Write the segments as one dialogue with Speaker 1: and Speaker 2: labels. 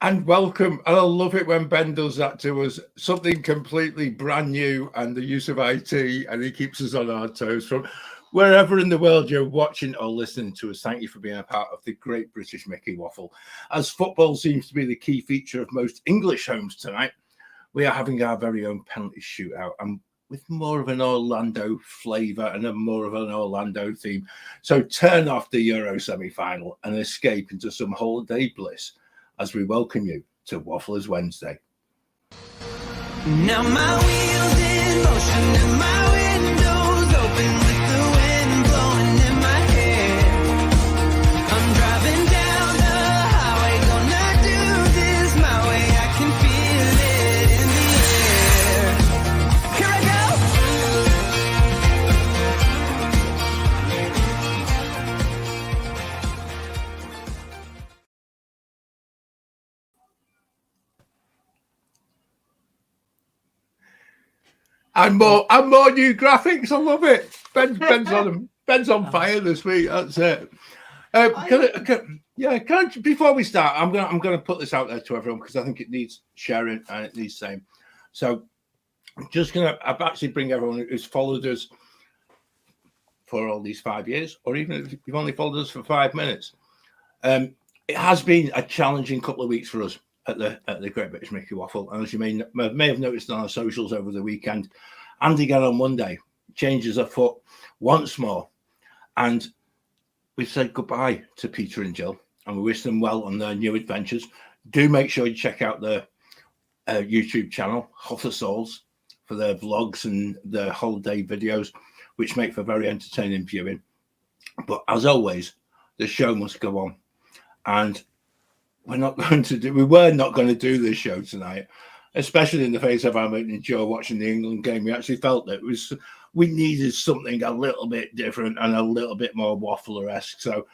Speaker 1: And welcome. And I love it when Ben does that to us. Something completely brand new and the use of IT, and he keeps us on our toes from wherever in the world you're watching or listening to us. Thank you for being a part of the Great British Mickey Waffle. As football seems to be the key feature of most English homes tonight, we are having our very own penalty shootout, and with more of an Orlando flavour and more of an Orlando theme. So turn off the Euro semi-final and escape into some holiday bliss as we welcome you to Wafflers Wednesday.
Speaker 2: Now my wheels in motion and my windows open with the wind blowing in my hair. I'm driving down the highway, gonna do this my way. I can feel it in the air. Here I go.
Speaker 1: And more new graphics. I love it. Ben's on fire this week. That's it. Before we start, I'm gonna put this out there to everyone because I think it needs sharing and it needs saying. So I'm just I've actually bring everyone who's followed us for all these 5 years, or even if you've only followed us for 5 minutes. It has been a challenging couple of weeks for us at the Great British Mickey Waffle, and as you may have noticed on our socials over the weekend, Andy again on Monday changes afoot once more, and we said goodbye to Peter and Jill, and we wish them well on their new adventures. Do make sure you check out the YouTube channel Hot of Souls for their vlogs and their holiday videos, which make for very entertaining viewing. But as always, the show must go on, and we were not going to do this show tonight, especially in the face of our mate and Joe watching the England game. We actually felt that we needed something a little bit different and a little bit more Waffler-esque. So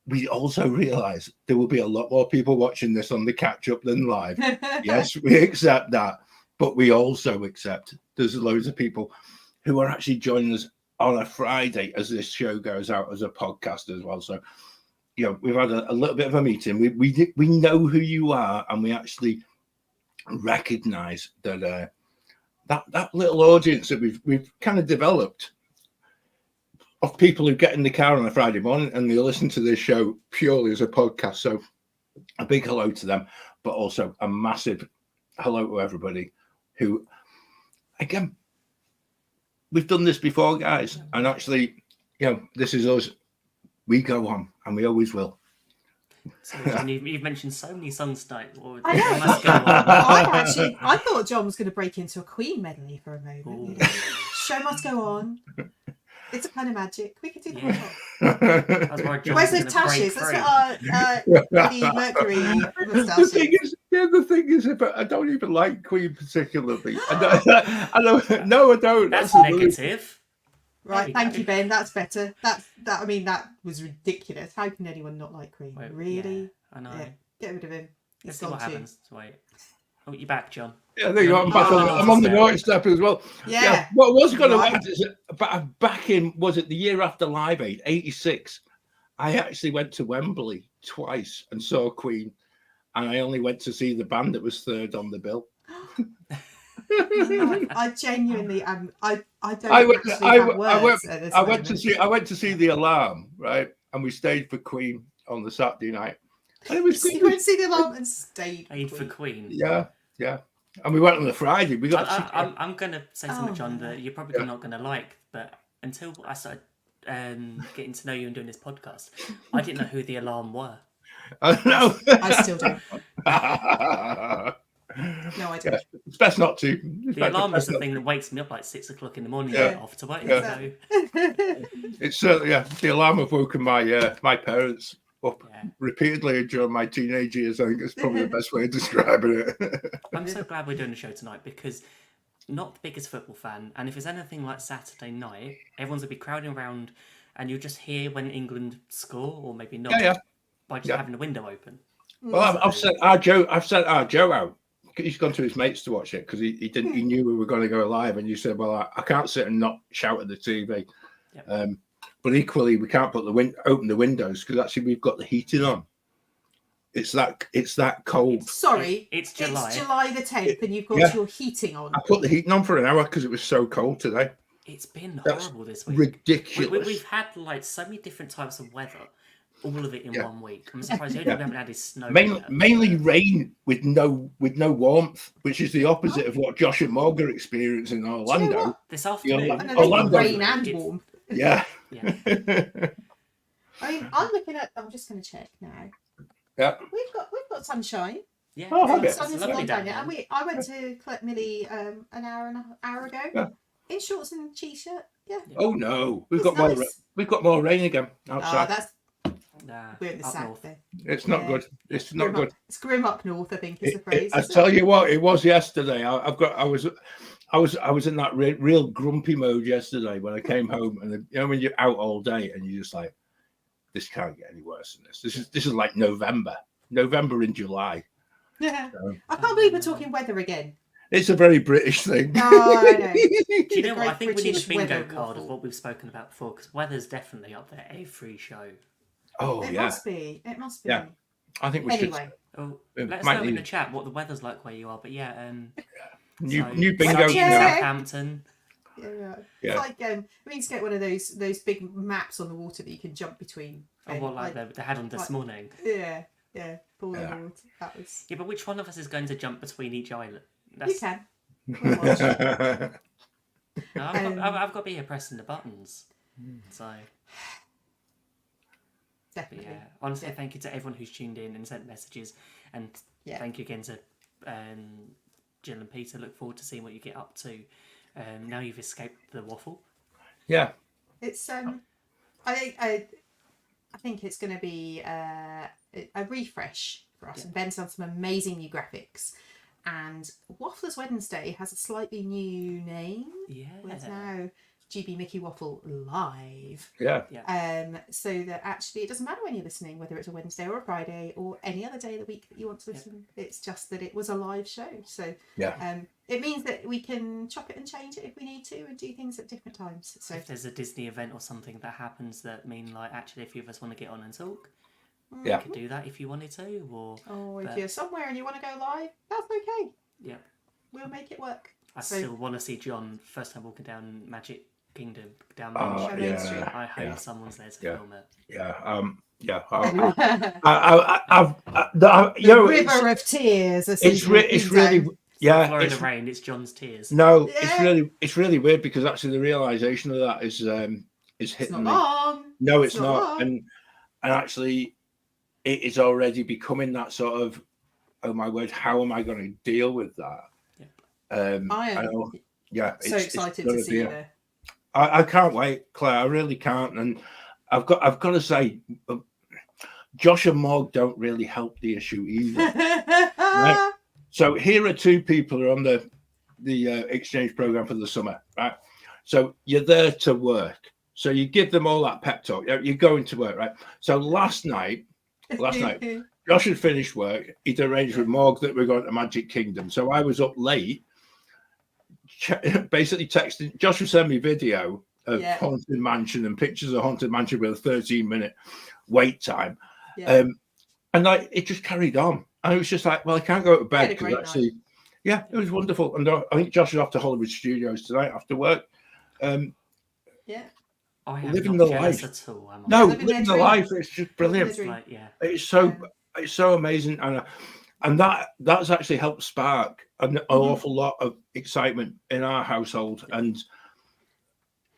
Speaker 1: we also realised there will be a lot more people watching this on the catch-up than live. Yes, we accept that. But we also accept there's loads of people who are actually joining us on a Friday as this show goes out as a podcast as well. So, we've had a little bit of a meeting. We know who you are, and we actually recognise that that little audience that we've kind of developed of people who get in the car on a Friday morning and they listen to this show purely as a podcast. So a big hello to them, but also a massive hello to everybody who, again, we've done this before, guys, and actually, this is us. We go on, and we always will.
Speaker 3: So, John, you've mentioned so many songs tonight.
Speaker 4: I know.
Speaker 3: Must go on.
Speaker 4: I thought John was going to break into a Queen medley for a moment. Show must go on. It's a kind of magic. We could do that. Where's those tashes? Let's get our Freddie Mercury moustaches.
Speaker 1: The thing is, I don't even like Queen particularly. I don't.
Speaker 3: That's negative.
Speaker 4: Right, thank you, Ben. That's better. That was ridiculous. How can anyone not like Queen?
Speaker 3: Wait,
Speaker 4: really?
Speaker 3: Yeah, I know.
Speaker 4: Yeah, get rid of him.
Speaker 3: Let's see what happens. Wait. Oh, you're back, John.
Speaker 1: Yeah, there you go. I'm on the naughty step as well.
Speaker 4: Yeah.
Speaker 1: What was going to happen is back in, was it the year after Live Aid, 86, I actually went to Wembley twice and saw Queen, and I only went to see the band that was third on the bill.
Speaker 4: I genuinely am. I don't actually have words at this moment.
Speaker 1: I went to see The Alarm, right, and we stayed for Queen on the Saturday night. And it was
Speaker 4: you went to see The Alarm and stayed
Speaker 3: for Queen.
Speaker 1: Yeah, and we went on the Friday. We got.
Speaker 3: I'm going to say something, John, that you're probably not going to like, but until I started getting to know you and doing this podcast, I didn't know who The Alarm were.
Speaker 1: I know.
Speaker 4: I still don't. No, I don't.
Speaker 1: It's best not to.
Speaker 3: The alarm is the thing that wakes me up like 6 o'clock in the morning and get off to work.
Speaker 1: Yeah.
Speaker 3: So.
Speaker 1: It's certainly, the alarm have woken my parents up repeatedly during my teenage years. I think it's probably the best way of describing it.
Speaker 3: I'm so glad we're doing the show tonight because not the biggest football fan, and if it's anything like Saturday night, everyone's gonna be crowding around, and you'll just hear when England score or maybe not by just having the window open.
Speaker 1: Well, I've sent our Joe out. He's gone to his mates to watch it because he knew we were going to go live, and you said, well, I can't sit and not shout at the TV. Yep. But equally, we can't open the windows because actually we've got the heating on It's that cold.
Speaker 4: Sorry,
Speaker 3: it's July.
Speaker 4: It's July the 10th, and you've got your heating on.
Speaker 1: I put the heating on for an hour because it was so cold today.
Speaker 3: It's been horrible this week.
Speaker 1: Ridiculous.
Speaker 3: We've had like so many different types of weather, all of it in 1 week. I'm surprised the only we haven't had is snow.
Speaker 1: Mainly rain with no warmth, which is the opposite of what Josh and Morgan are experiencing in Orlando.
Speaker 4: Do you know what?
Speaker 3: This afternoon,
Speaker 4: Orlando rain and warmth.
Speaker 1: Yeah.
Speaker 4: I mean, I'm looking at. I'm just going to check now.
Speaker 1: Yeah.
Speaker 4: We've got sunshine.
Speaker 3: Yeah.
Speaker 1: Oh,
Speaker 4: Sun is
Speaker 3: lovely
Speaker 4: down
Speaker 3: down
Speaker 4: and I went to collect Millie an hour ago in shorts and t-shirt. Yeah.
Speaker 1: Oh no, we've
Speaker 4: It's
Speaker 1: got
Speaker 4: nice.
Speaker 1: more rain again outside.
Speaker 4: That's
Speaker 3: Nah,
Speaker 4: we're in the
Speaker 3: up
Speaker 4: south
Speaker 3: north.
Speaker 4: then.
Speaker 1: It's not good. It's not good.
Speaker 4: It's grim up north, I think, is the phrase.
Speaker 1: I tell you what, it was yesterday. I was in that real grumpy mode yesterday when I came home, and when you're out all day and you're just like, this can't get any worse than this. This is like November in July.
Speaker 4: Yeah. I can't believe we're talking weather again.
Speaker 1: It's a very British thing.
Speaker 4: Oh, I know.
Speaker 3: Do you know what? I think we need a
Speaker 4: British
Speaker 3: bingo
Speaker 4: weather
Speaker 3: card of
Speaker 4: waffle.
Speaker 3: what we've spoken about before, because weather's definitely up there every show.
Speaker 1: Oh,
Speaker 4: It
Speaker 1: yeah.
Speaker 4: must be. It must be.
Speaker 1: Yeah. I think we
Speaker 4: Anyway.
Speaker 3: Oh,
Speaker 1: It
Speaker 3: let us
Speaker 1: might
Speaker 3: know in the
Speaker 1: need-
Speaker 3: chat what the weather's like where you are. But yeah,
Speaker 1: new bingo.
Speaker 4: Yeah.
Speaker 3: Southampton.
Speaker 4: Yeah.
Speaker 1: Yeah.
Speaker 4: It's like we need to get one of those big maps on the water that you can jump between.
Speaker 3: Oh, what like they had on this morning.
Speaker 4: Yeah. Pool of
Speaker 1: Yeah.
Speaker 4: water. That was.
Speaker 3: Yeah, but which one of us is going to jump between each island?
Speaker 4: You can. We'll watch.
Speaker 3: No, I've got to be here pressing the buttons. So
Speaker 4: Definitely.
Speaker 3: yeah, honestly, thank you to everyone who's tuned in and sent messages, and thank you again to Jill and Peter. Look forward to seeing what you get up to. Now you've escaped the waffle.
Speaker 1: Yeah.
Speaker 4: It's I think it's going to be a refresh for us. And Ben's done some amazing new graphics, and Wafflers Wednesday has a slightly new name.
Speaker 3: Yeah.
Speaker 4: It's now GB Mickey Waffle Live.
Speaker 1: Yeah.
Speaker 4: So that actually it doesn't matter when you're listening, whether it's a Wednesday or a Friday or any other day of the week that you want to listen. It's just that it was a live show. So it means that we can chop it and change it if we need to and do things at different times. So
Speaker 3: if there's a Disney event or something that happens that mean like actually a few of us want to get on and talk, we could do that if you wanted to. Or
Speaker 4: if you're somewhere and you want to go live, that's okay.
Speaker 3: Yeah.
Speaker 4: We'll make it work.
Speaker 3: I still want to see John first time walking down Magic Kingdom down
Speaker 4: Main Street.
Speaker 3: I hope someone's there to film it.
Speaker 1: Yeah.
Speaker 4: The river of tears.
Speaker 1: It's really
Speaker 3: Florida rain. It's John's tears.
Speaker 1: No, it's really weird because actually the realization of that is hitting me. No, it's not, and actually, it is already becoming that sort of, oh my word, how am I going to deal with that?
Speaker 4: I am so excited to see you there.
Speaker 1: I can't wait, Claire. I really can't, and I've got to say, Josh and Morg don't really help the issue either. Right? So here are two people who are on the exchange program for the summer, right? So you're there to work. So you give them all that pep talk. You're going to work, right? So last night, Josh had finished work. He'd arranged with Morg that we're going to Magic Kingdom. So I was up late, basically texting. Josh would send me video of Haunted Mansion and pictures of Haunted Mansion with a 13-minute wait time. And it just carried on. And it was just like, well, I can't go to bed because actually, it was wonderful. And I think Josh is off to Hollywood Studios tonight after work.
Speaker 3: I am
Speaker 1: living
Speaker 3: not
Speaker 1: the
Speaker 3: jealous
Speaker 1: life.
Speaker 3: At all,
Speaker 1: no, living the life. It's just brilliant. It's so amazing, and that's actually helped spark an awful lot of excitement in our household, and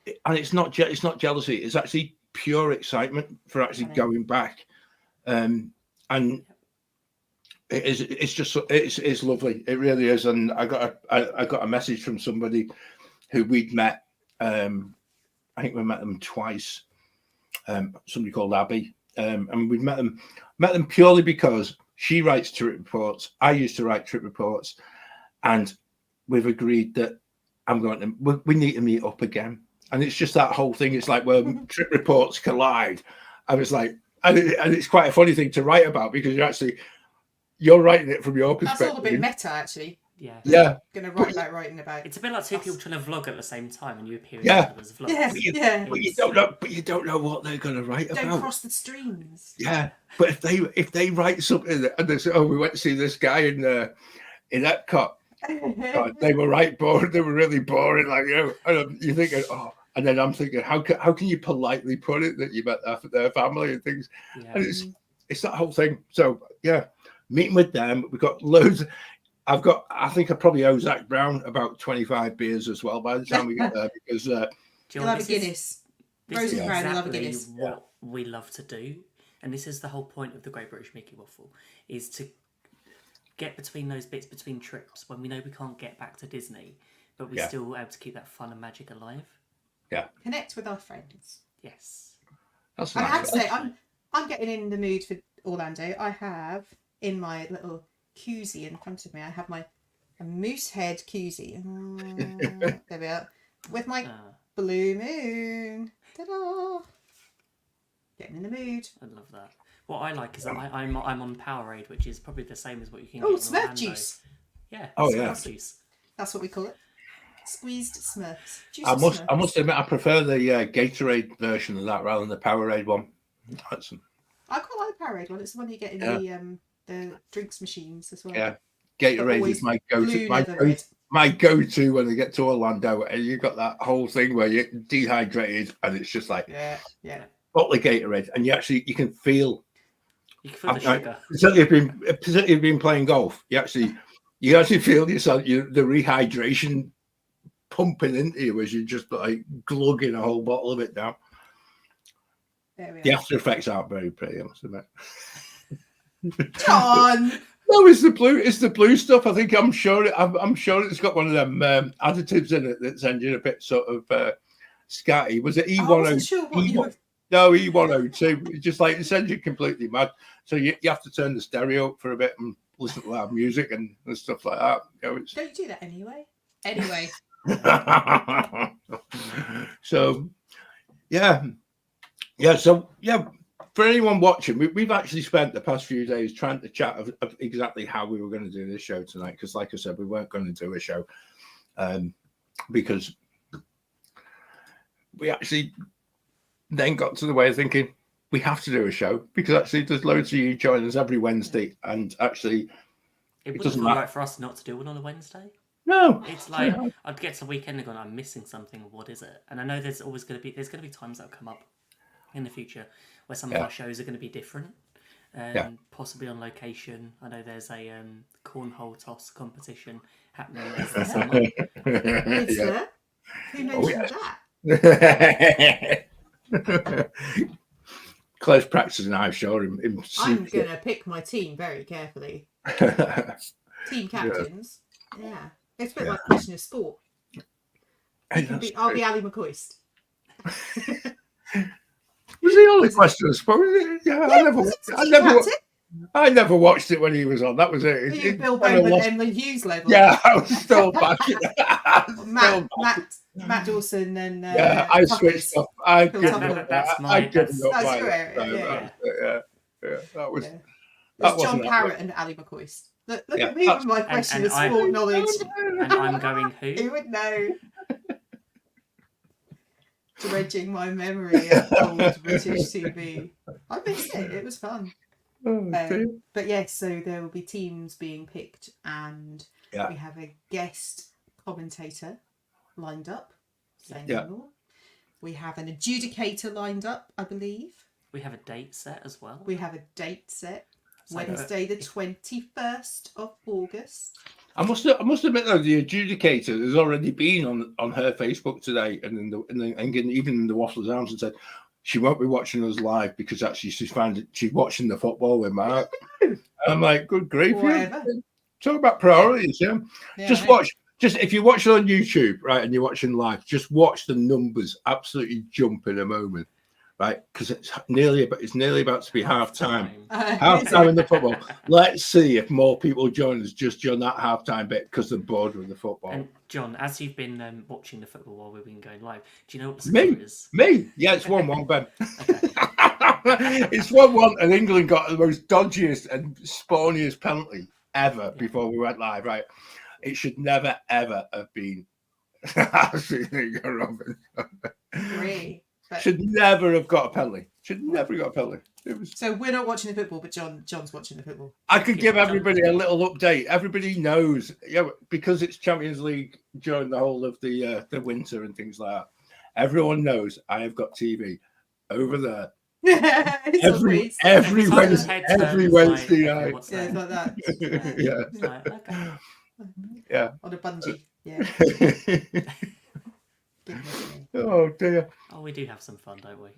Speaker 1: it's not jealousy. It's actually pure excitement for actually going back, and it's lovely. It really is. And I got a message from somebody who we'd met. I think we met them twice. Somebody called Abby, and we met them purely because she writes trip reports. I used to write trip reports, and we've agreed that we need to meet up again. And it's just that whole thing. It's like, well, trip reports collide. I was like, and it's quite a funny thing to write about because you're writing it from your perspective.
Speaker 4: That's all a bit meta, actually.
Speaker 3: Yeah.
Speaker 4: Gonna write about writing about.
Speaker 3: It's a bit like two people trying to vlog at the same time, and you appear in
Speaker 1: Yeah.
Speaker 3: each other's vlogs.
Speaker 4: Yeah,
Speaker 1: But you don't know what they're going to write about.
Speaker 4: Don't cross the streams.
Speaker 1: Yeah, but if they write something and they say, "Oh, we went to see this guy in Epcot," they were right bored. They were really boring. Like and you're thinking, oh, and then I'm thinking, how can you politely put it that you met their family and things?
Speaker 3: Yeah.
Speaker 1: And it's that whole thing. So yeah, meeting with them. We've got loads. I think I probably owe Zach Brown about 25 beers as well by the time we get there because
Speaker 4: you'll have a Guinness.
Speaker 3: This is
Speaker 4: Brown,
Speaker 3: exactly what we love to do, and this is the whole point of the Great British Mickey Waffle, is to get between those bits between trips when we know we can't get back to Disney, but we're still able to keep that fun and magic alive.
Speaker 1: Yeah.
Speaker 4: Connect with our friends.
Speaker 3: Yes.
Speaker 1: That's
Speaker 4: I
Speaker 1: nice.
Speaker 4: have to say, I'm getting in the mood for Orlando. I have in my little koozie in front of me. I have a moose head koozie. There we are. With my blue moon. Ta-da! Getting in the mood.
Speaker 3: I love that. What I like is that I'm on Powerade, which is probably the same as what you can
Speaker 4: Oh,
Speaker 3: get in
Speaker 4: Smurf
Speaker 3: Orlando.
Speaker 4: juice.
Speaker 3: Yeah.
Speaker 4: Smurf
Speaker 3: juice.
Speaker 4: That's what we call it. Squeezed Smurfs. Juice
Speaker 1: I
Speaker 4: of
Speaker 1: must
Speaker 4: Smurfs.
Speaker 1: admit I prefer the Gatorade version of that rather than the Powerade one.
Speaker 4: I quite like the Powerade one. It's the one you get in the drinks machines as well.
Speaker 1: Yeah, Gatorade is my go-to. My go-to when I get to Orlando, and you've got that whole thing where you're dehydrated, and it's just like bottle of Gatorade, and you can feel.
Speaker 3: You can feel the sugar.
Speaker 1: Particularly if you've been playing golf, you actually feel yourself the rehydration pumping into you as you're just like glugging a whole bottle of it down. The after effects aren't very pretty, I must admit.
Speaker 4: John.
Speaker 1: No, it's the blue. It's the blue stuff. I think I'm sure it's got one of them additives in it that sends you a bit sort of scatty. Was it E102? No, E102. It's just like it sends you completely mad. So you have to turn the stereo up for a bit and listen to loud music and stuff like that.
Speaker 4: Don't you do that anyway? Anyway.
Speaker 1: So yeah. So yeah. For anyone watching, we've actually spent the past few days trying to chat of exactly how we were going to do this show tonight. Because, like I said, we weren't going to do a show because we actually then got to the way of thinking we have to do a show because actually there's loads of you joining us every Wednesday, and actually
Speaker 3: it doesn't matter for us not to do one on a Wednesday.
Speaker 1: No,
Speaker 3: it's like I'd get to the weekend and go, I'm missing something. What is it? And I know there's going to be times that'll come up in the future where some of our shows are going to be different, possibly on location. I know there's a cornhole toss competition happening this summer.
Speaker 4: Is there? Who mentioned that?
Speaker 1: Close practice and I'm sure him.
Speaker 4: I'm going to pick my team very carefully. Team captains. Yeah. It's a bit like a question of sport. I'll be Ali McCoist.
Speaker 1: Was he on the question of sport? Yeah, I never watched it when he was on. That was it.
Speaker 4: Bill Bowman and Emily Hughes level.
Speaker 1: Yeah, I was still back.
Speaker 4: Matt Dawson and
Speaker 1: I switched off.
Speaker 3: That's
Speaker 4: your area.
Speaker 1: That was.
Speaker 4: It's John Parrott and Ali McCoist. Look at me with my question of sport knowledge.
Speaker 3: And I'm going who?
Speaker 4: Who would know? Dredging my memory of old British TV. I missed it. It was fun. But yes, so there will be teams being picked, and we have a guest commentator lined up. We have an adjudicator lined up, I believe.
Speaker 3: We have a date set as well.
Speaker 4: Wednesday, the 21st of August.
Speaker 1: I must admit though, the adjudicator has already been on her Facebook today, and even in the Waffle's Arms, and said she won't be watching us live because actually she's watching the football with Mark. I'm like, good grief! Talk about priorities, Just watch. Just if you watch it on YouTube, right, and you're watching live, just watch the numbers absolutely jump in a moment. Right, because it's nearly about to be half time. Half time in the football. Let's see if more people join us just during that half time bit because they're bored with the football.
Speaker 3: And John, as you've been watching the football while we've been going live, do you know what the
Speaker 1: score
Speaker 3: is?
Speaker 1: Me? Yeah, it's 1-1, Ben. It's 1-1, and England got the most dodgiest and spawniest penalty ever before we went live. Right, It should never, ever have been. Robin.
Speaker 4: Agree. But...
Speaker 1: Should never have got a penalty. Should never have got a penalty. It was...
Speaker 4: So we're not watching the football, but John's watching the football.
Speaker 1: I could give everybody a little update. Everybody knows, because it's Champions League during the whole of the winter and things like that. Everyone knows I have got TV over there. every Wednesday night.
Speaker 4: Yeah, like that.
Speaker 1: Yeah.
Speaker 4: On a bungee. Yeah.
Speaker 1: Oh dear.
Speaker 3: Oh, we do have some fun, don't we?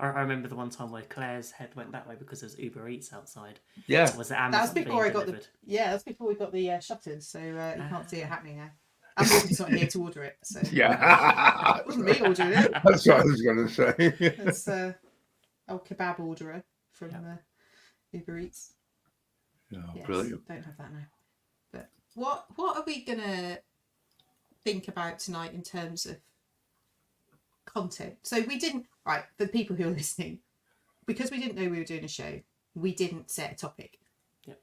Speaker 3: I remember the one time where Claire's head went that way because there's Uber Eats outside.
Speaker 1: Yeah.
Speaker 3: Was it Amazon?
Speaker 4: That's before I got
Speaker 3: delivered?
Speaker 4: that's before we got the shutters, so you can't see it happening now. And Morgan's not here to order it, so
Speaker 1: Yeah.
Speaker 4: it wasn't me ordering it.
Speaker 1: That's what I was going to say.
Speaker 4: It's old kebab orderer from Uber Eats.
Speaker 1: Oh,
Speaker 4: Yes,
Speaker 1: brilliant.
Speaker 4: don't have that now. But what are we gonna think about tonight in terms of content? So we didn't, right, for the people who are listening, because we didn't know we were doing a show, we didn't set a topic.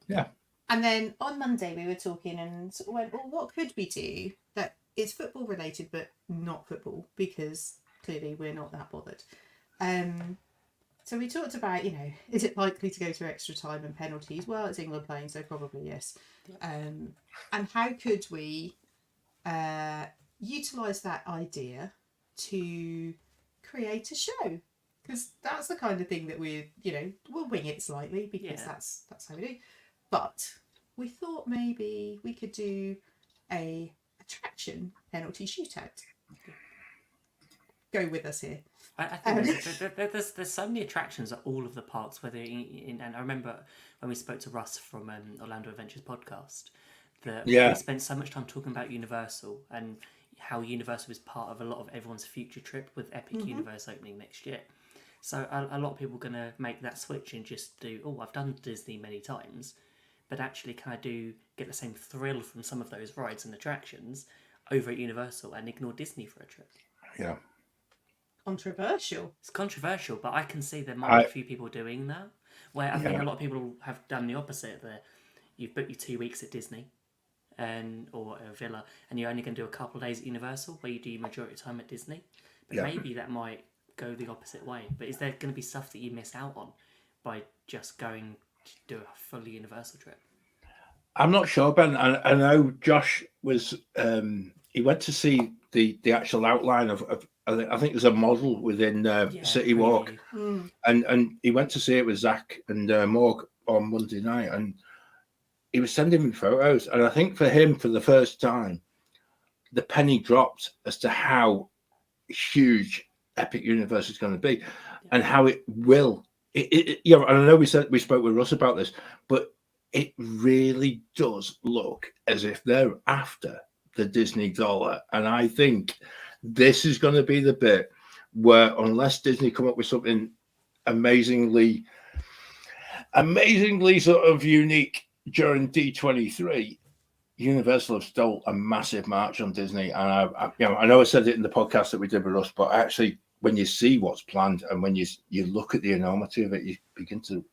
Speaker 1: Yeah.
Speaker 4: And then on Monday we were talking and sort of went, well, what could we do that is football related but not football, because clearly we're not that bothered. So we talked about, is it likely to go to extra time and penalties? Well, it's England playing, so probably yes. And how could we utilise that idea to create a show? Because that's the kind of thing that we'll wing it slightly, because that's how we do. But we thought maybe we could do a attraction penalty shootout. Go with us here.
Speaker 3: I think there's so many attractions at all of the parks. And I remember when we spoke to Russ from Orlando Adventures podcast, that we spent so much time talking about Universal and how Universal is part of a lot of everyone's future trip with Epic Universe opening next year. So a lot of people are going to make that switch and just do, I've done Disney many times, but actually can I get the same thrill from some of those rides and attractions over at Universal and ignore Disney for a trip?
Speaker 1: Yeah.
Speaker 4: Controversial.
Speaker 3: It's controversial, but I can see there might be a few people doing that, where I think a lot of people have done the opposite, there. You've booked your 2 weeks at Disney or a villa, and you're only going to do a couple of days at Universal, where you do your majority of time at Disney. But maybe that might go the opposite way. But is there going to be stuff that you miss out on by just going to do a fully Universal trip?
Speaker 1: I'm not sure, Ben. I know Josh was he went to see the actual outline of I think there's a model within City Walk, and he went to see it with Zach and Morg on Monday night, and he was sending me photos, and I think for him, for the first time, the penny dropped as to how huge Epic Universe is going to be, and how it will. And I know we spoke with Russ about this, but it really does look as if they're after the Disney dollar, and I think this is going to be the bit where, unless Disney come up with something amazingly sort of unique during D23, Universal have stole a massive march on Disney. And I know I said it in the podcast that we did with us, but actually, when you see what's planned and when you look at the enormity of it, you begin to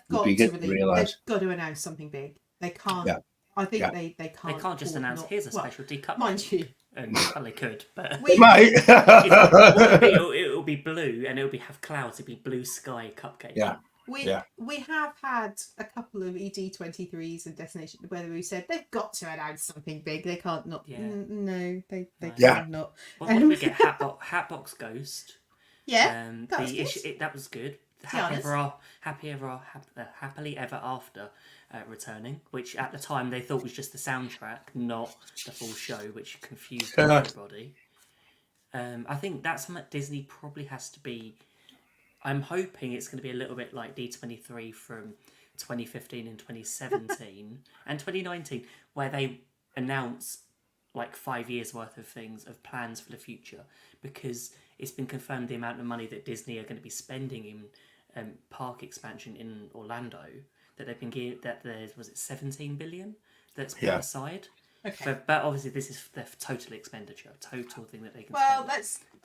Speaker 4: realize they've got to announce something big. They can't. Yeah. I think they can't.
Speaker 3: They can't just announce here's a specialty cup.
Speaker 4: Mind you.
Speaker 3: Well, they could, but
Speaker 1: they might.
Speaker 3: It'll be blue, and it'll have clouds. It'll be blue sky cupcake.
Speaker 1: Yeah.
Speaker 4: We have had a couple of ED23s and Destination where we said they've got to announce something big. They can't not. Yeah. No, they cannot.
Speaker 3: What did we get? Hatbox Ghost.
Speaker 4: Yeah,
Speaker 3: that was good. Happily Ever After returning, which at the time they thought was just the soundtrack, not the full show, which confused everybody. I think that's something that Disney probably has to be. I'm hoping it's going to be a little bit like D23 from 2015 and 2017 and 2019, where they announce like 5 years worth of plans for the future, because it's been confirmed the amount of money that Disney are going to be spending in park expansion in Orlando, that they've been given, that there's, was it 17 billion that's put aside.
Speaker 4: Okay.
Speaker 3: But obviously this is their total expenditure, total thing that they can spend.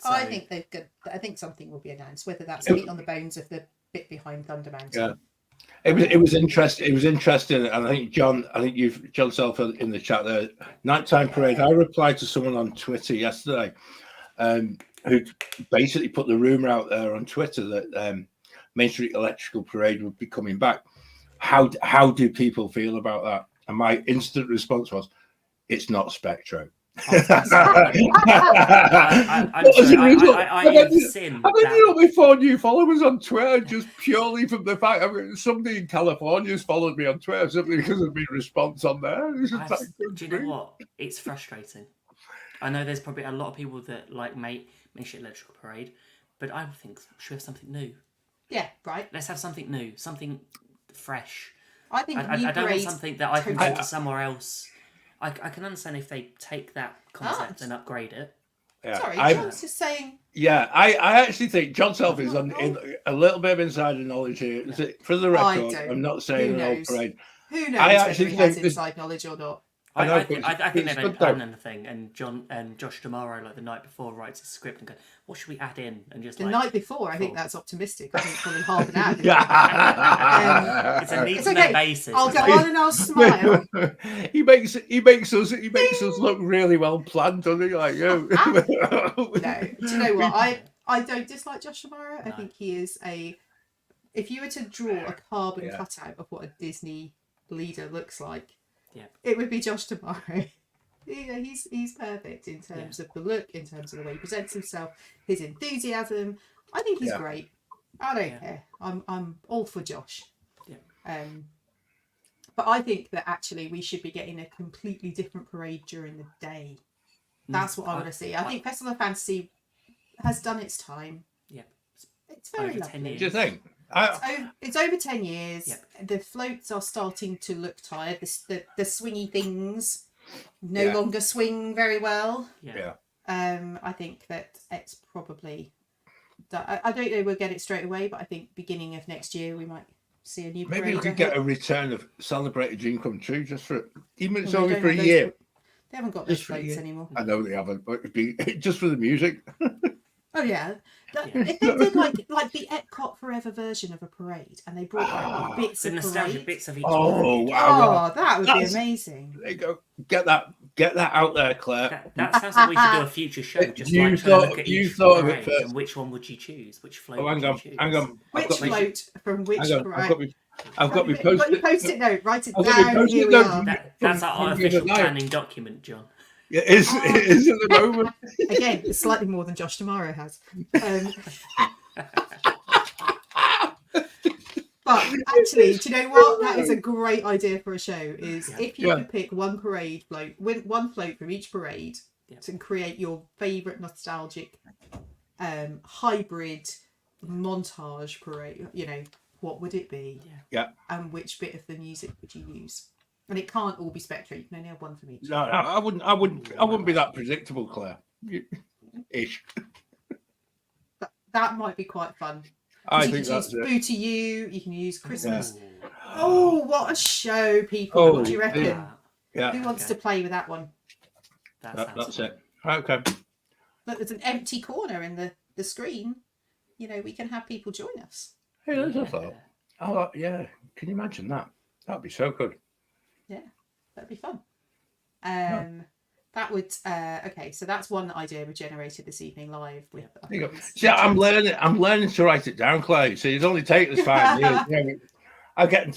Speaker 4: I think they've got. I think something will be announced, whether that's meat on the bones of the bit behind Thunder Mountain.
Speaker 1: It was interesting. It was interesting, and I think John Self in the chat there. Nighttime parade. I replied to someone on Twitter yesterday, who basically put the rumor out there on Twitter that Main Street Electrical Parade would be coming back. How do people feel about that? And my instant response was, "It's not Spectro."
Speaker 3: I'm sorry. I have sinned.
Speaker 1: I ended up with 4 new followers on Twitter just purely from the fact somebody in California has followed me on Twitter simply because of my response on there.
Speaker 3: Do you know what? It's frustrating. I know there's probably a lot of people that like Main Street Electrical Parade, but I think should we have something new?
Speaker 4: Yeah, right.
Speaker 3: Let's have something new, something fresh.
Speaker 4: I think
Speaker 3: I don't want something that I can go to somewhere else. I can understand if they take that concept and upgrade it.
Speaker 1: Yeah,
Speaker 4: Sorry, John's just saying.
Speaker 1: Yeah, I actually think John Self is in a little bit of insider knowledge here. Yeah. For the record, I'm not saying an old parade.
Speaker 4: Who knows whether he has inside knowledge or not?
Speaker 3: I think they don't plan anything, and Josh tomorrow, like the night before, writes a script and goes, "What should we add in?" And just
Speaker 4: the night before, I think that's optimistic. I think probably half an hour.
Speaker 3: It's a need-to-know basis.
Speaker 4: I'll go on and I'll smile.
Speaker 1: He makes us look really well planned, doesn't he? Like you.
Speaker 4: No, do you know what? I don't dislike Josh tomorrow. I think he is if you were to draw a carbon cutout of what a Disney leader looks like.
Speaker 3: Yeah.
Speaker 4: It would be Josh tomorrow. He's perfect in terms of the look, in terms of the way he presents himself, his enthusiasm. I think he's great. I don't care. I'm all for Josh.
Speaker 3: Yeah.
Speaker 4: But I think that actually we should be getting a completely different parade during the day. That's what I want to see. I think Festival of Fantasy has done its time.
Speaker 3: Yeah.
Speaker 4: It's very lovely.
Speaker 1: Do you think?
Speaker 4: It's over 10 years.
Speaker 3: Yep.
Speaker 4: The floats are starting to look tired. The swingy things no longer swing very well.
Speaker 3: Yeah.
Speaker 4: I think that it's probably... I don't know we'll get it straight away, but I think beginning of next year we might see a new parade.
Speaker 1: Maybe we could get a return of Celebrated Dream Come True just for... Even it's only for a year.
Speaker 4: They haven't got those floats anymore.
Speaker 1: I know they haven't, but it'd be just for the music.
Speaker 4: Oh yeah. If they did like the Epcot Forever version of a parade, and they brought back bits of parade,
Speaker 3: bits of each
Speaker 1: one. Wow!
Speaker 4: That would be amazing.
Speaker 1: There you go. Get that out there, Claire.
Speaker 3: That sounds like we should do a future show. Just
Speaker 1: you thought of it first.
Speaker 3: And which one would you choose? Which float?
Speaker 1: Hang on.
Speaker 4: Which float from which parade?
Speaker 1: I've got my
Speaker 4: post-it note. Write it down. Here we are.
Speaker 3: That's our official planning document, John.
Speaker 1: It is at the moment.
Speaker 4: Again, it's slightly more than Josh tomorrow has. But actually, do you know what? That is a great idea for a show. If you could pick one parade float, one float from each parade, to create your favourite nostalgic hybrid montage parade. You know, what would it be?
Speaker 1: Yeah.
Speaker 4: And which bit of the music would you use? And it can't all be Spectre. You can only have one from each.
Speaker 1: No, I wouldn't be that predictable, Claire. Ish.
Speaker 4: That might be quite fun.
Speaker 1: I think that's it.
Speaker 4: Boo to You. You can use Christmas. Yeah. Oh, what a show, people! What do you reckon?
Speaker 1: Yeah.
Speaker 4: Who wants to play with that one?
Speaker 1: That's it. Okay.
Speaker 4: Look, there's an empty corner in the screen. You know, we can have people join us.
Speaker 1: Hey, that's a thought. Oh, yeah. Can you imagine that? That'd be so good.
Speaker 4: Yeah, that'd be fun. That would okay. So that's one idea we generated this evening live with.
Speaker 1: See, I'm learning to write it down, Clay. So it's only taken us 5 years. I get in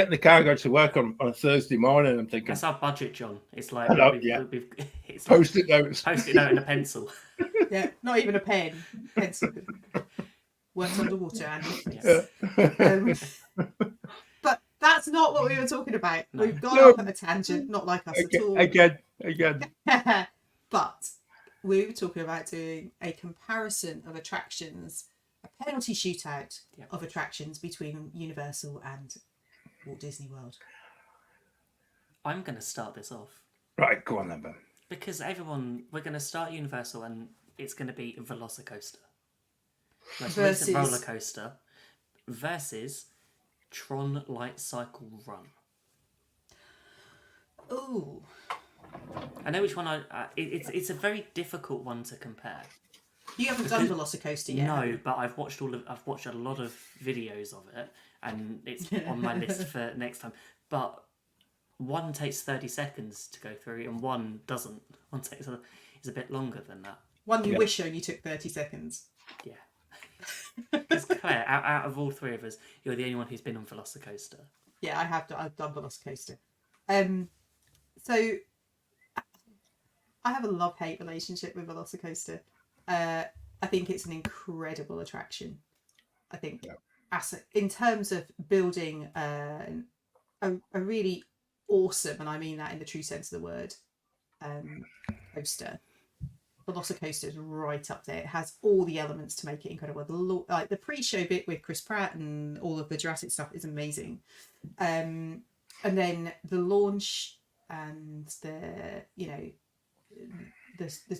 Speaker 1: the car, go to work on a Thursday morning. I'm thinking
Speaker 3: that's our budget, John. It's like it's
Speaker 1: post-it notes,
Speaker 3: post-it note and a pencil.
Speaker 4: Yeah, not even a pen, pencil. Works underwater, and but that's not what we were talking about. No. We've gone off on a tangent, not like us at all.
Speaker 1: Again.
Speaker 4: But we were talking about doing a comparison of attractions, a penalty shootout of attractions between Universal and Walt Disney World.
Speaker 3: I'm going to start this off.
Speaker 1: Right, go on then, Ben.
Speaker 3: Because we're going to start Universal and it's going to be Velocicoaster. Versus roller coaster versus Tron Light Cycle Run.
Speaker 4: Ooh.
Speaker 3: I know which one it's a very difficult one to compare.
Speaker 4: You haven't done Velocicoaster yet?
Speaker 3: No, but I've watched a lot of videos of it, and it's on my list for next time. But one takes 30 seconds to go through, and one doesn't. One takes is a bit longer than that.
Speaker 4: One you wish only took 30 seconds.
Speaker 3: Yeah. Because Claire, out of all three of us, you're the only one who's been on Velocicoaster.
Speaker 4: Yeah, I've done Velocicoaster. So I have a love-hate relationship with Velocicoaster. I think it's an incredible attraction. I think in terms of building a really awesome, and I mean that in the true sense of the word, coaster, Velocicoaster is right up there. It has all the elements to make it incredible. Like the pre-show bit with Chris Pratt and all of the Jurassic stuff is amazing. And then the launch and the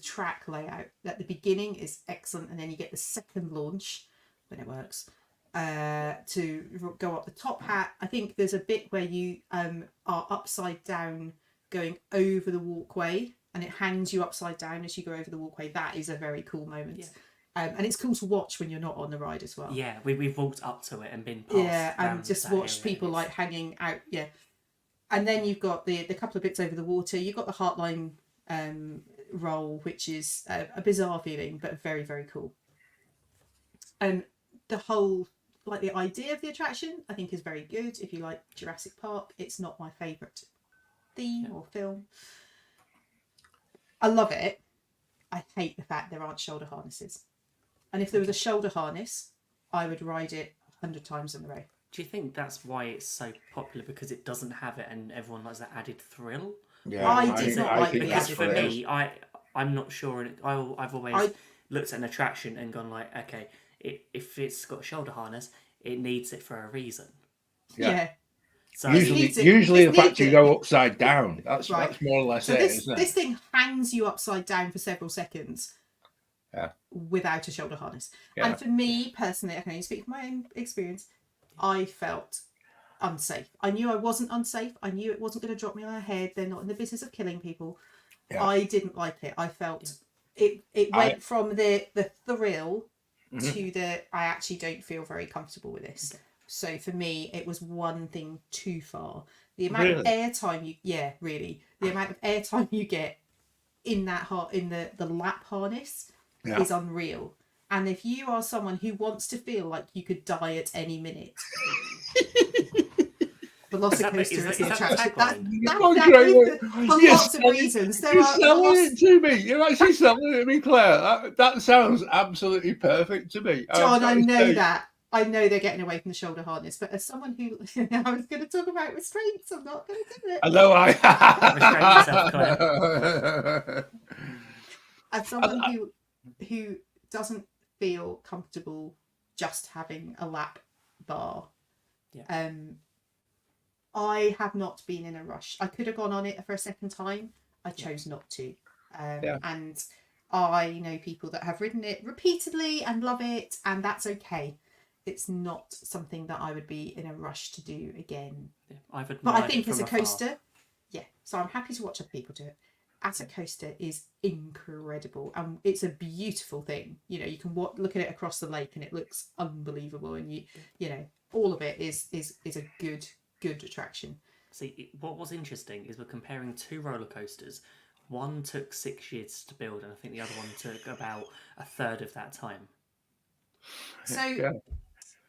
Speaker 4: track layout at the beginning is excellent, and then you get the second launch when it works to go up the top hat. I think there's a bit where you are upside down going over the walkway, and it hangs you upside down as you go over the walkway. That is a very cool moment. Yeah. And it's cool to watch when you're not on the ride as well.
Speaker 3: Yeah, we've walked up to it and been past.
Speaker 4: Yeah, and just watched people like hanging out. Yeah, and then you've got the couple of bits over the water. You've got the Heartline roll, which is a bizarre feeling, but very, very cool. And the whole, like the idea of the attraction, I think is very good. If you like Jurassic Park, it's not my favourite theme or film. I love it. I hate the fact there aren't shoulder harnesses. And if there was a shoulder harness, I would ride it 100 times in a row.
Speaker 3: Do you think that's why it's so popular, because it doesn't have it and everyone likes that added thrill?
Speaker 4: Yeah, I did not like the added
Speaker 3: for
Speaker 4: thrill.
Speaker 3: me, I'm not sure. I've always looked at an attraction and gone like, okay, if it's got a shoulder harness, it needs it for a reason.
Speaker 4: Yeah.
Speaker 1: So usually the fact you go upside down, that's more or less
Speaker 4: so
Speaker 1: isn't it?
Speaker 4: This thing hangs you upside down for several seconds without a shoulder harness. Yeah. And for me personally, I can only speak from my own experience, I felt unsafe. I knew I wasn't unsafe. I knew it wasn't going to drop me on my head. They're not in the business of killing people. Yeah. I didn't like it. I felt it went from the thrill to the I actually don't feel very comfortable with this. Okay. So for me, it was one thing too far. The amount of airtime the amount of airtime you get in that the lap harness is unreal. And if you are someone who wants to feel like you could die at any minute, Velocicoaster is the attraction. For lots of reasons.
Speaker 1: You're selling it to me. You're actually selling it to me, Claire. That sounds absolutely perfect to me.
Speaker 4: John, I know that. I know they're getting away from the shoulder harness, but as someone who I was going to talk about restraints, I'm not going to do it.
Speaker 1: I know
Speaker 3: Restrain yourself, Claire.
Speaker 4: As someone who doesn't feel comfortable just having a lap bar, I have not been in a rush. I could have gone on it for a second time. I chose not to. And I know people that have ridden it repeatedly and love it, and that's okay. It's not something that I would be in a rush to do again.
Speaker 3: Yeah,
Speaker 4: but I think as a coaster, so I'm happy to watch other people do it. As a coaster is incredible, and it's a beautiful thing. You know, you can look at it across the lake, and it looks unbelievable. And you know, all of it is a good attraction.
Speaker 3: See, what was interesting is we're comparing two roller coasters. One took 6 years to build, and I think the other one took about a third of that time.
Speaker 4: So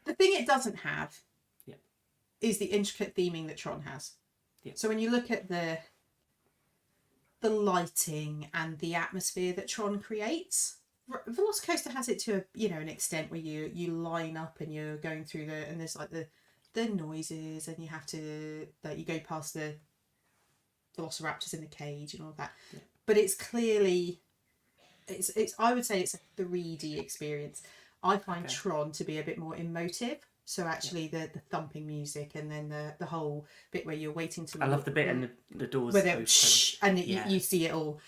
Speaker 4: the thing it doesn't have is the intricate theming that Tron has. Yeah. So when you look at the lighting and the atmosphere that Tron creates, Velocicoaster has it to an extent where you line up and you're going through and there's like the noises, and you have to you go past the velociraptors in the cage and all of that. Yeah. But it's clearly it's I would say it's a 3D experience. I find Tron to be a bit more emotive. So actually the thumping music, and then the whole bit where you're waiting to...
Speaker 3: I love the bit and the doors
Speaker 4: open. And you see it all.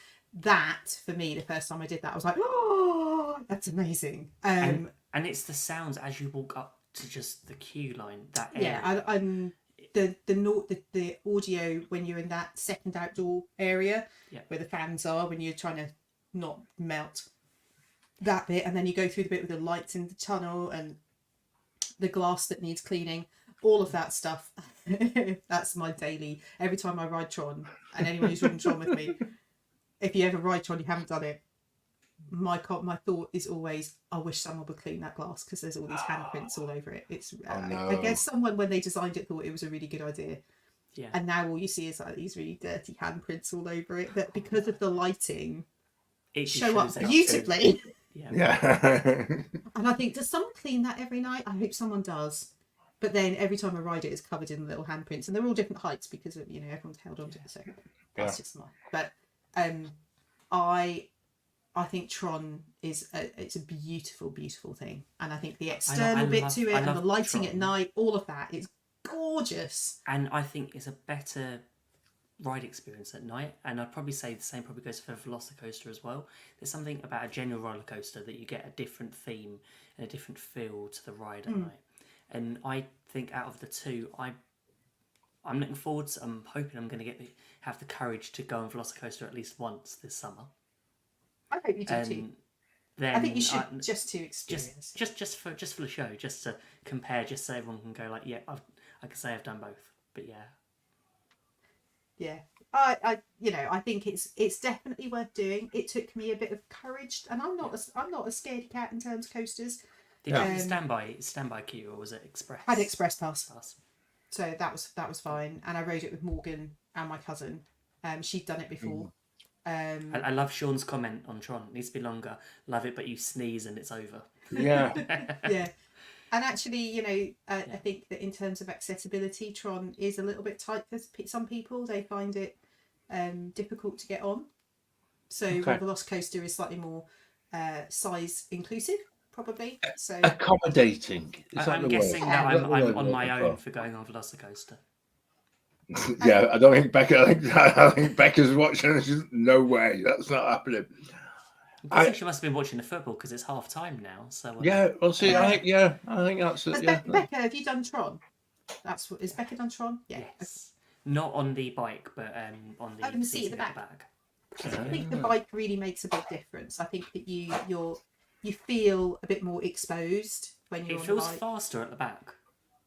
Speaker 4: That, for me, the first time I did that, I was like, oh, that's amazing.
Speaker 3: And it's the sounds as you walk up to just the queue line, that area.
Speaker 4: Yeah, and the audio when you're in that second outdoor area where the fans are, when you're trying to not melt. that bit, and then you go through the bit with the lights in the tunnel and the glass that needs cleaning, all of that stuff. That's my daily. Every time I ride Tron, and anyone who's ridden Tron with me, if you ever ride Tron, you haven't done it. My thought is always, I wish someone would clean that glass because there's all these handprints all over it. It's
Speaker 1: no.
Speaker 4: I guess someone when they designed it thought it was a really good idea.
Speaker 3: Yeah.
Speaker 4: And now all you see is like these really dirty handprints all over it. But because of the lighting,
Speaker 3: It just
Speaker 4: show up
Speaker 3: shows out
Speaker 4: beautifully.
Speaker 3: Yeah.
Speaker 1: Yeah.
Speaker 4: And I think, does someone clean that every night? I hope someone does. But then every time I ride it, it's covered in little handprints, and they're all different heights because of, everyone's held onto it. So that's just mine. But I think Tron is it's a beautiful, beautiful thing, and I think the external bit to it and the lighting
Speaker 3: Tron.
Speaker 4: at night, all of that is gorgeous.
Speaker 3: And I think it's a better ride experience at night, and I'd probably say the same probably goes for Velocicoaster as well. There's something about a general roller coaster that you get a different theme and a different feel to the ride at night. And I think out of the two, I'm looking forward to, I'm hoping I'm going to have the courage to go on Velocicoaster at least once this summer.
Speaker 4: I hope you do too.
Speaker 3: Then
Speaker 4: I think you should just to experience.
Speaker 3: Just for the show, just to compare, just so everyone can go like, yeah, I can say I've done both. But
Speaker 4: yeah, I think it's definitely worth doing. It took me a bit of courage, and I'm not a scaredy cat in terms of coasters.
Speaker 3: Did you have standby queue, or was it express?
Speaker 4: I had express pass. So that was fine, and I rode it with Morgan and my cousin. She'd done it before.
Speaker 3: I love Sean's comment on Tron. It needs to be longer. Love it, but you sneeze and it's over.
Speaker 1: Yeah.
Speaker 4: Yeah. And actually, I think that in terms of accessibility, Tron is a little bit tight for some people. They find it difficult to get on. So Velocicoaster is slightly more size inclusive, probably. So
Speaker 1: accommodating.
Speaker 3: I'm guessing that I'm on my own for going on Velocicoaster.
Speaker 1: Yeah, I don't think Becca. I think Becca's watching. She's no way. That's not happening.
Speaker 3: I think she must have been watching the football because it's half time now. So
Speaker 1: yeah, well, see, I think that's it. Yeah.
Speaker 4: Becca, have you done Tron? Is Becca done Tron? Yeah.
Speaker 3: Yes. Not on the bike, but on the
Speaker 4: seat at the back. I
Speaker 3: So,
Speaker 4: think the bike really makes a big difference. I think that you feel a bit more exposed when you're.
Speaker 3: It
Speaker 4: on
Speaker 3: feels
Speaker 4: the bike.
Speaker 3: faster at the back,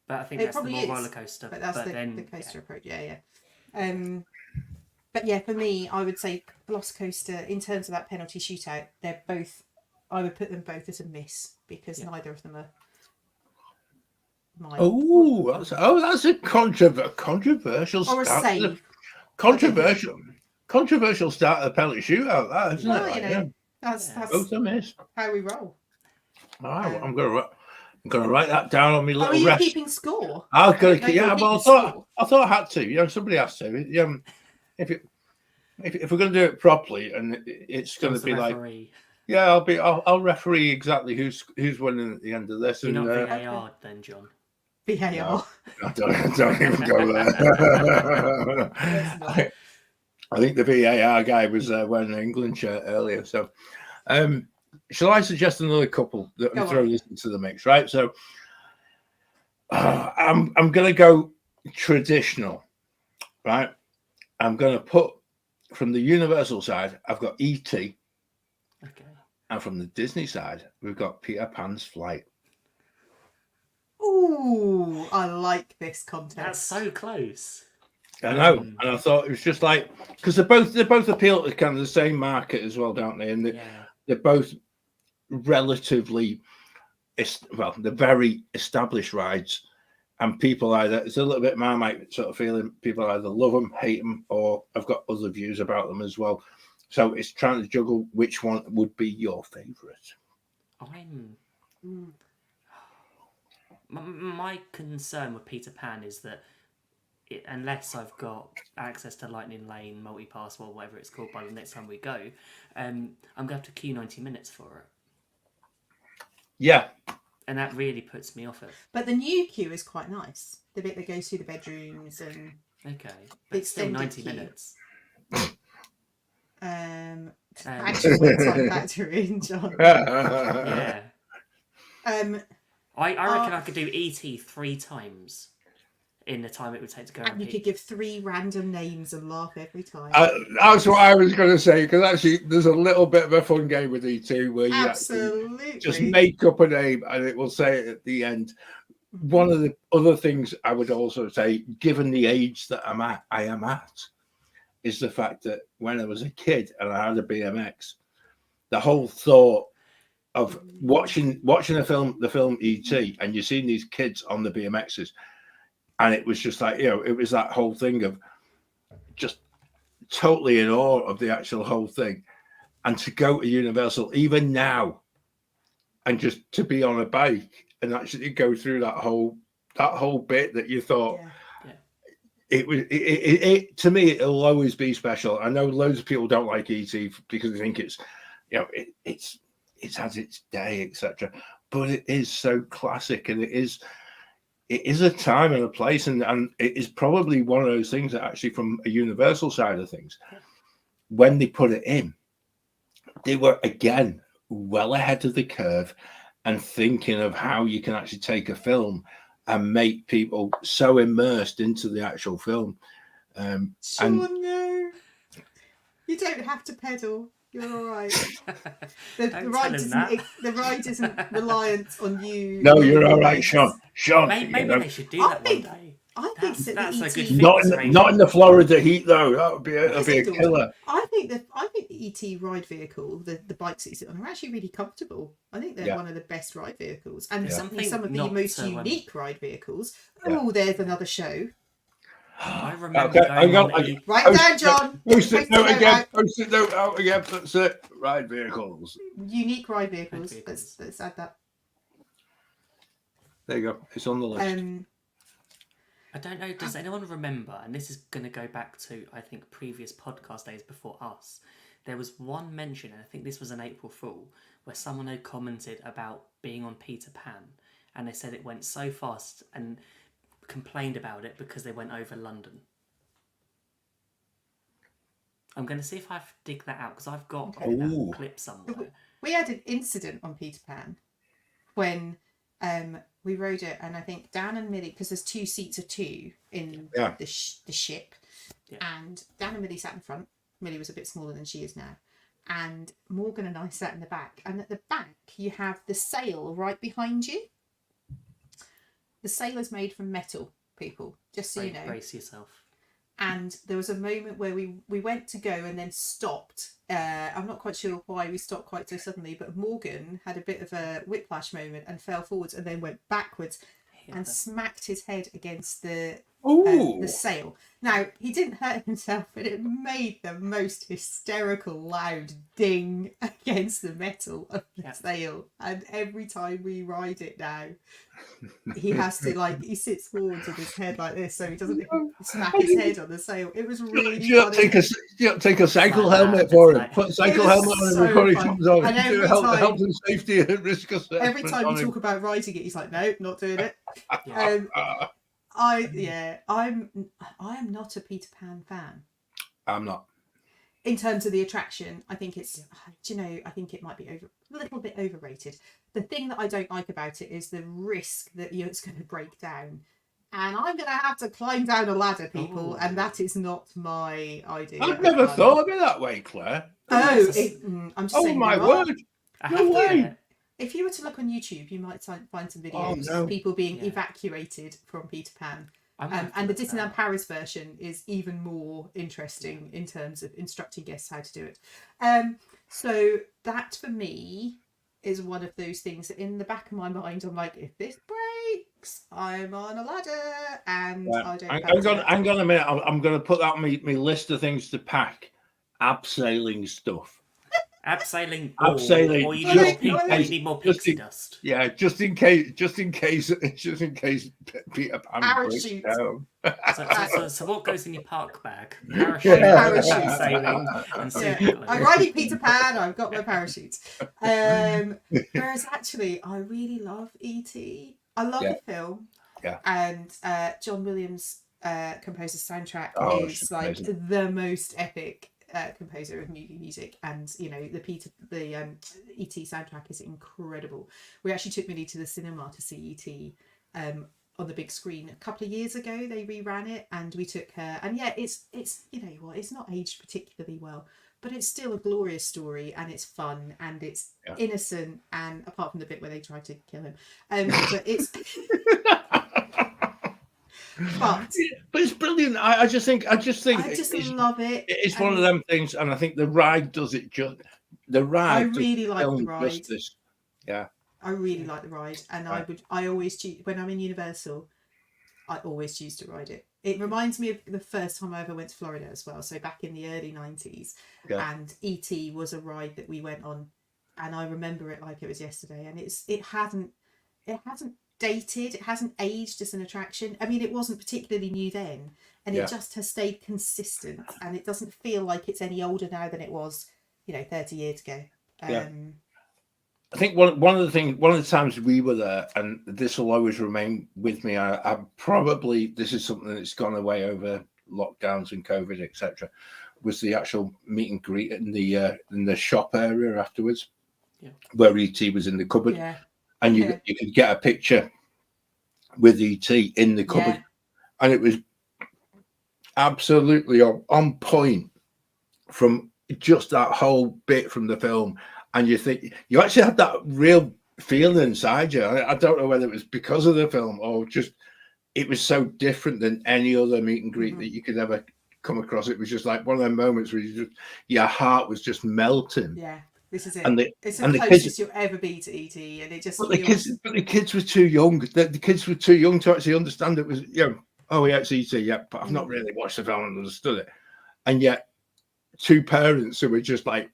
Speaker 3: but I think
Speaker 4: It
Speaker 3: that's the
Speaker 4: probably
Speaker 3: more
Speaker 4: is,
Speaker 3: roller coaster.
Speaker 4: But that's the
Speaker 3: then
Speaker 4: coaster approach. Yeah. But yeah, for me, I would say Velocicoaster, in terms of that penalty shootout, they're both. I would put them both as a miss because neither of them are.
Speaker 1: That's a controversial
Speaker 4: Or a
Speaker 1: start.
Speaker 4: save.
Speaker 1: Controversial start of the penalty shootout. That isn't
Speaker 4: Well,
Speaker 1: it?
Speaker 4: That's
Speaker 1: Both a miss.
Speaker 4: how we roll.
Speaker 1: All right, I'm gonna write that down on my little.
Speaker 4: Are you
Speaker 1: rest.
Speaker 4: keeping score?
Speaker 1: I'll go.
Speaker 4: No,
Speaker 1: Yeah, well, I thought I had to. Somebody has to. If we're going to do it properly, and it's going to be
Speaker 3: referee.
Speaker 1: I'll referee exactly who's winning at the end of this.
Speaker 3: You're
Speaker 1: and,
Speaker 3: not VAR then, John.
Speaker 4: VAR.
Speaker 1: No, I don't even go there. I think the VAR guy was wearing an England shirt earlier. So, shall I suggest another couple that throw this into the mix? Right. So, I'm going to go traditional. Right. I'm going to put from the Universal side. I've got E.T.
Speaker 3: Okay.
Speaker 1: And from the Disney side, we've got Peter Pan's Flight.
Speaker 4: Ooh, I like this contest.
Speaker 3: That's so close.
Speaker 1: I know, and I thought it was just like because they both appeal to kind of the same market as well, don't they? And they're both relatively, they're very established rides, and people it's a little bit Marmite sort of feeling. People either love them, hate them, or have got other views about them as well. So it's trying to juggle which one would be your favourite.
Speaker 3: My concern with Peter Pan is that unless I've got access to Lightning Lane, multi-pass, or whatever it's called by the next time we go, I'm going to have to queue 90 minutes for it.
Speaker 1: Yeah.
Speaker 3: And that really puts me off it.
Speaker 4: But the new queue is quite nice. The bit that goes through the bedrooms and...
Speaker 3: Okay, but still 90
Speaker 4: queue.
Speaker 3: minutes.
Speaker 4: Actually, when time factor in, John.
Speaker 3: Yeah. I reckon I could do ET 3 times in the time it would take to go.
Speaker 4: And you could give 3 random names and laugh every time.
Speaker 1: That's what I was going to say, because actually there's a little bit of a fun game with ET where you
Speaker 4: Absolutely
Speaker 1: just make up a name and it will say it at the end. One of the other things I would also say, given the age that I am at, is the fact that when I was a kid and I had a BMX, the whole thought of watching the film E.T. and you're seeing these kids on the BMXs, and it was just like, it was that whole thing of just totally in awe of the actual whole thing. And to go to Universal even now and just to be on a bike and actually go through that whole bit that you thought, it was it to me, it'll always be special. I know loads of people don't like ET because they think it's has its day, etc. But it is so classic, and it is a time and a place, and it is probably one of those things that actually, from a Universal side of things, when they put it in, they were again well ahead of the curve and thinking of how you can actually take a film and make people so immersed into the actual film.
Speaker 4: No, you don't have to pedal. You're all right. The ride isn't reliant on you.
Speaker 1: No, you're all right, Sean.
Speaker 3: Maybe they should do that one day.
Speaker 4: I think
Speaker 3: that's a good
Speaker 1: not in the Florida heat though. That would be a killer.
Speaker 4: I think the ET ride vehicle, the bikes that you sit on, are actually really comfortable. I think they're one of the best ride vehicles, and some of the most unique ride vehicles. Oh, there's another show.
Speaker 3: I remember
Speaker 4: Write down, John.
Speaker 1: Post it note again. Post it note out again. That's it. Ride vehicles.
Speaker 4: Unique ride vehicles. Let's add that.
Speaker 1: There you go. It's on the list.
Speaker 3: I don't know, does anyone remember, and this is going to go back to, I think, previous podcast days before us, there was one mention, and I think this was an April Fool, where someone had commented about being on Peter Pan, and they said it went so fast, and complained about it because they went over London. I'm going to see if I dig that out, because I've got that clip somewhere.
Speaker 4: We had an incident on Peter Pan when... we rode it, and I think Dan and Millie, because there's 2 seats of 2 in the ship, and Dan and Millie sat in front. Millie was a bit smaller than she is now, and Morgan and I sat in the back. And at the back, you have the sail right behind you. The sail is made from metal, people, just so you know.
Speaker 3: Brace yourself.
Speaker 4: And there was a moment where we went to go and then stopped. I'm not quite sure why we stopped quite so suddenly, but Morgan had a bit of a whiplash moment and fell forwards and then went backwards and smacked his head against the sail. Now, he didn't hurt himself, but it made the most hysterical loud ding against the metal of the sail. And every time we ride it now, he has to, he sits forwards with his head like this so he doesn't smack his head on the sail. It was really funny.
Speaker 1: Take a cycle helmet for him. Put a cycle helmet on him before he comes on.
Speaker 4: And
Speaker 1: do health and safety and risk assessment.
Speaker 4: Every time you talk about riding it, he's like, no, not doing it. I am not a Peter Pan fan.
Speaker 1: I'm not.
Speaker 4: In terms of the attraction, I think it's, I think it might be a little bit overrated. The thing that I don't like about it is the risk that it's going to break down. And I'm going to have to climb down a ladder, people, and that is not my idea.
Speaker 1: I've never thought of it that way, Claire.
Speaker 4: I'm just saying.
Speaker 1: Oh, my word. No way.
Speaker 4: If you were to look on YouTube, you might find some videos of people being evacuated from Peter Pan. And the Disneyland Paris version is even more interesting in terms of instructing guests how to do it. So that, for me, is one of those things that in the back of my mind, I'm like, if this breaks, I'm on a ladder and I don't...
Speaker 1: Hang on a minute. I'm going to put that on my list of things to pack. Abseiling stuff.
Speaker 3: Abseiling, or you need more pixie dust.
Speaker 1: Yeah, just in case Peter Pan breaks down.
Speaker 3: So what goes in your park bag? Parachute sailing, and
Speaker 4: I'm riding Peter Pan. I've got my parachute. Whereas actually, I really love E.T. I love the film.
Speaker 1: Yeah.
Speaker 4: And John Williams' composer soundtrack is like the most epic composer of movie music, and the E.T. soundtrack is incredible. We actually took Millie to the cinema to see E.T. on the big screen a couple of years ago. They reran it, and we took her. And yeah, it's you know what, it's not aged particularly well, but it's still a glorious story, and it's fun, and it's innocent, and apart from the bit where they try to kill him, but it's. But
Speaker 1: it's brilliant. I just
Speaker 4: love it.
Speaker 1: It's one of them things, and I think the ride does it. The ride.
Speaker 4: I really like the ride.
Speaker 1: Justice. Yeah.
Speaker 4: I really like the ride, and I always choose when I'm in Universal. I always choose to ride it. It reminds me of the first time I ever went to Florida as well. So back in the early 90s, and E.T. was a ride that we went on, and I remember it like it was yesterday. And it hasn't dated, it hasn't aged as an attraction. I mean, it wasn't particularly new then, and it just has stayed consistent, and it doesn't feel like it's any older now than it was, 30 years ago.
Speaker 1: I think one of the times we were there, and this will always remain with me. I probably, this is something that's gone away over lockdowns and COVID, etc. Was the actual meet and greet in the shop area afterwards, where ET was in the cupboard. Yeah. And you could get a picture with ET in the cupboard, and it was absolutely on point from just that whole bit from the film. And you think you actually had that real feeling inside you. I don't know whether it was because of the film or just it was so different than any other meet and greet that you could ever come across. It was just like one of those moments where your heart was just melting.
Speaker 4: Yeah. This is it. It's
Speaker 1: the
Speaker 4: closest you'll ever be to ET, and it just.
Speaker 1: But the kids were too young. The kids were too young to actually understand it was. Oh yeah, it's ET. Yeah, but I've not really watched the film and understood it. And yet, two parents who were just like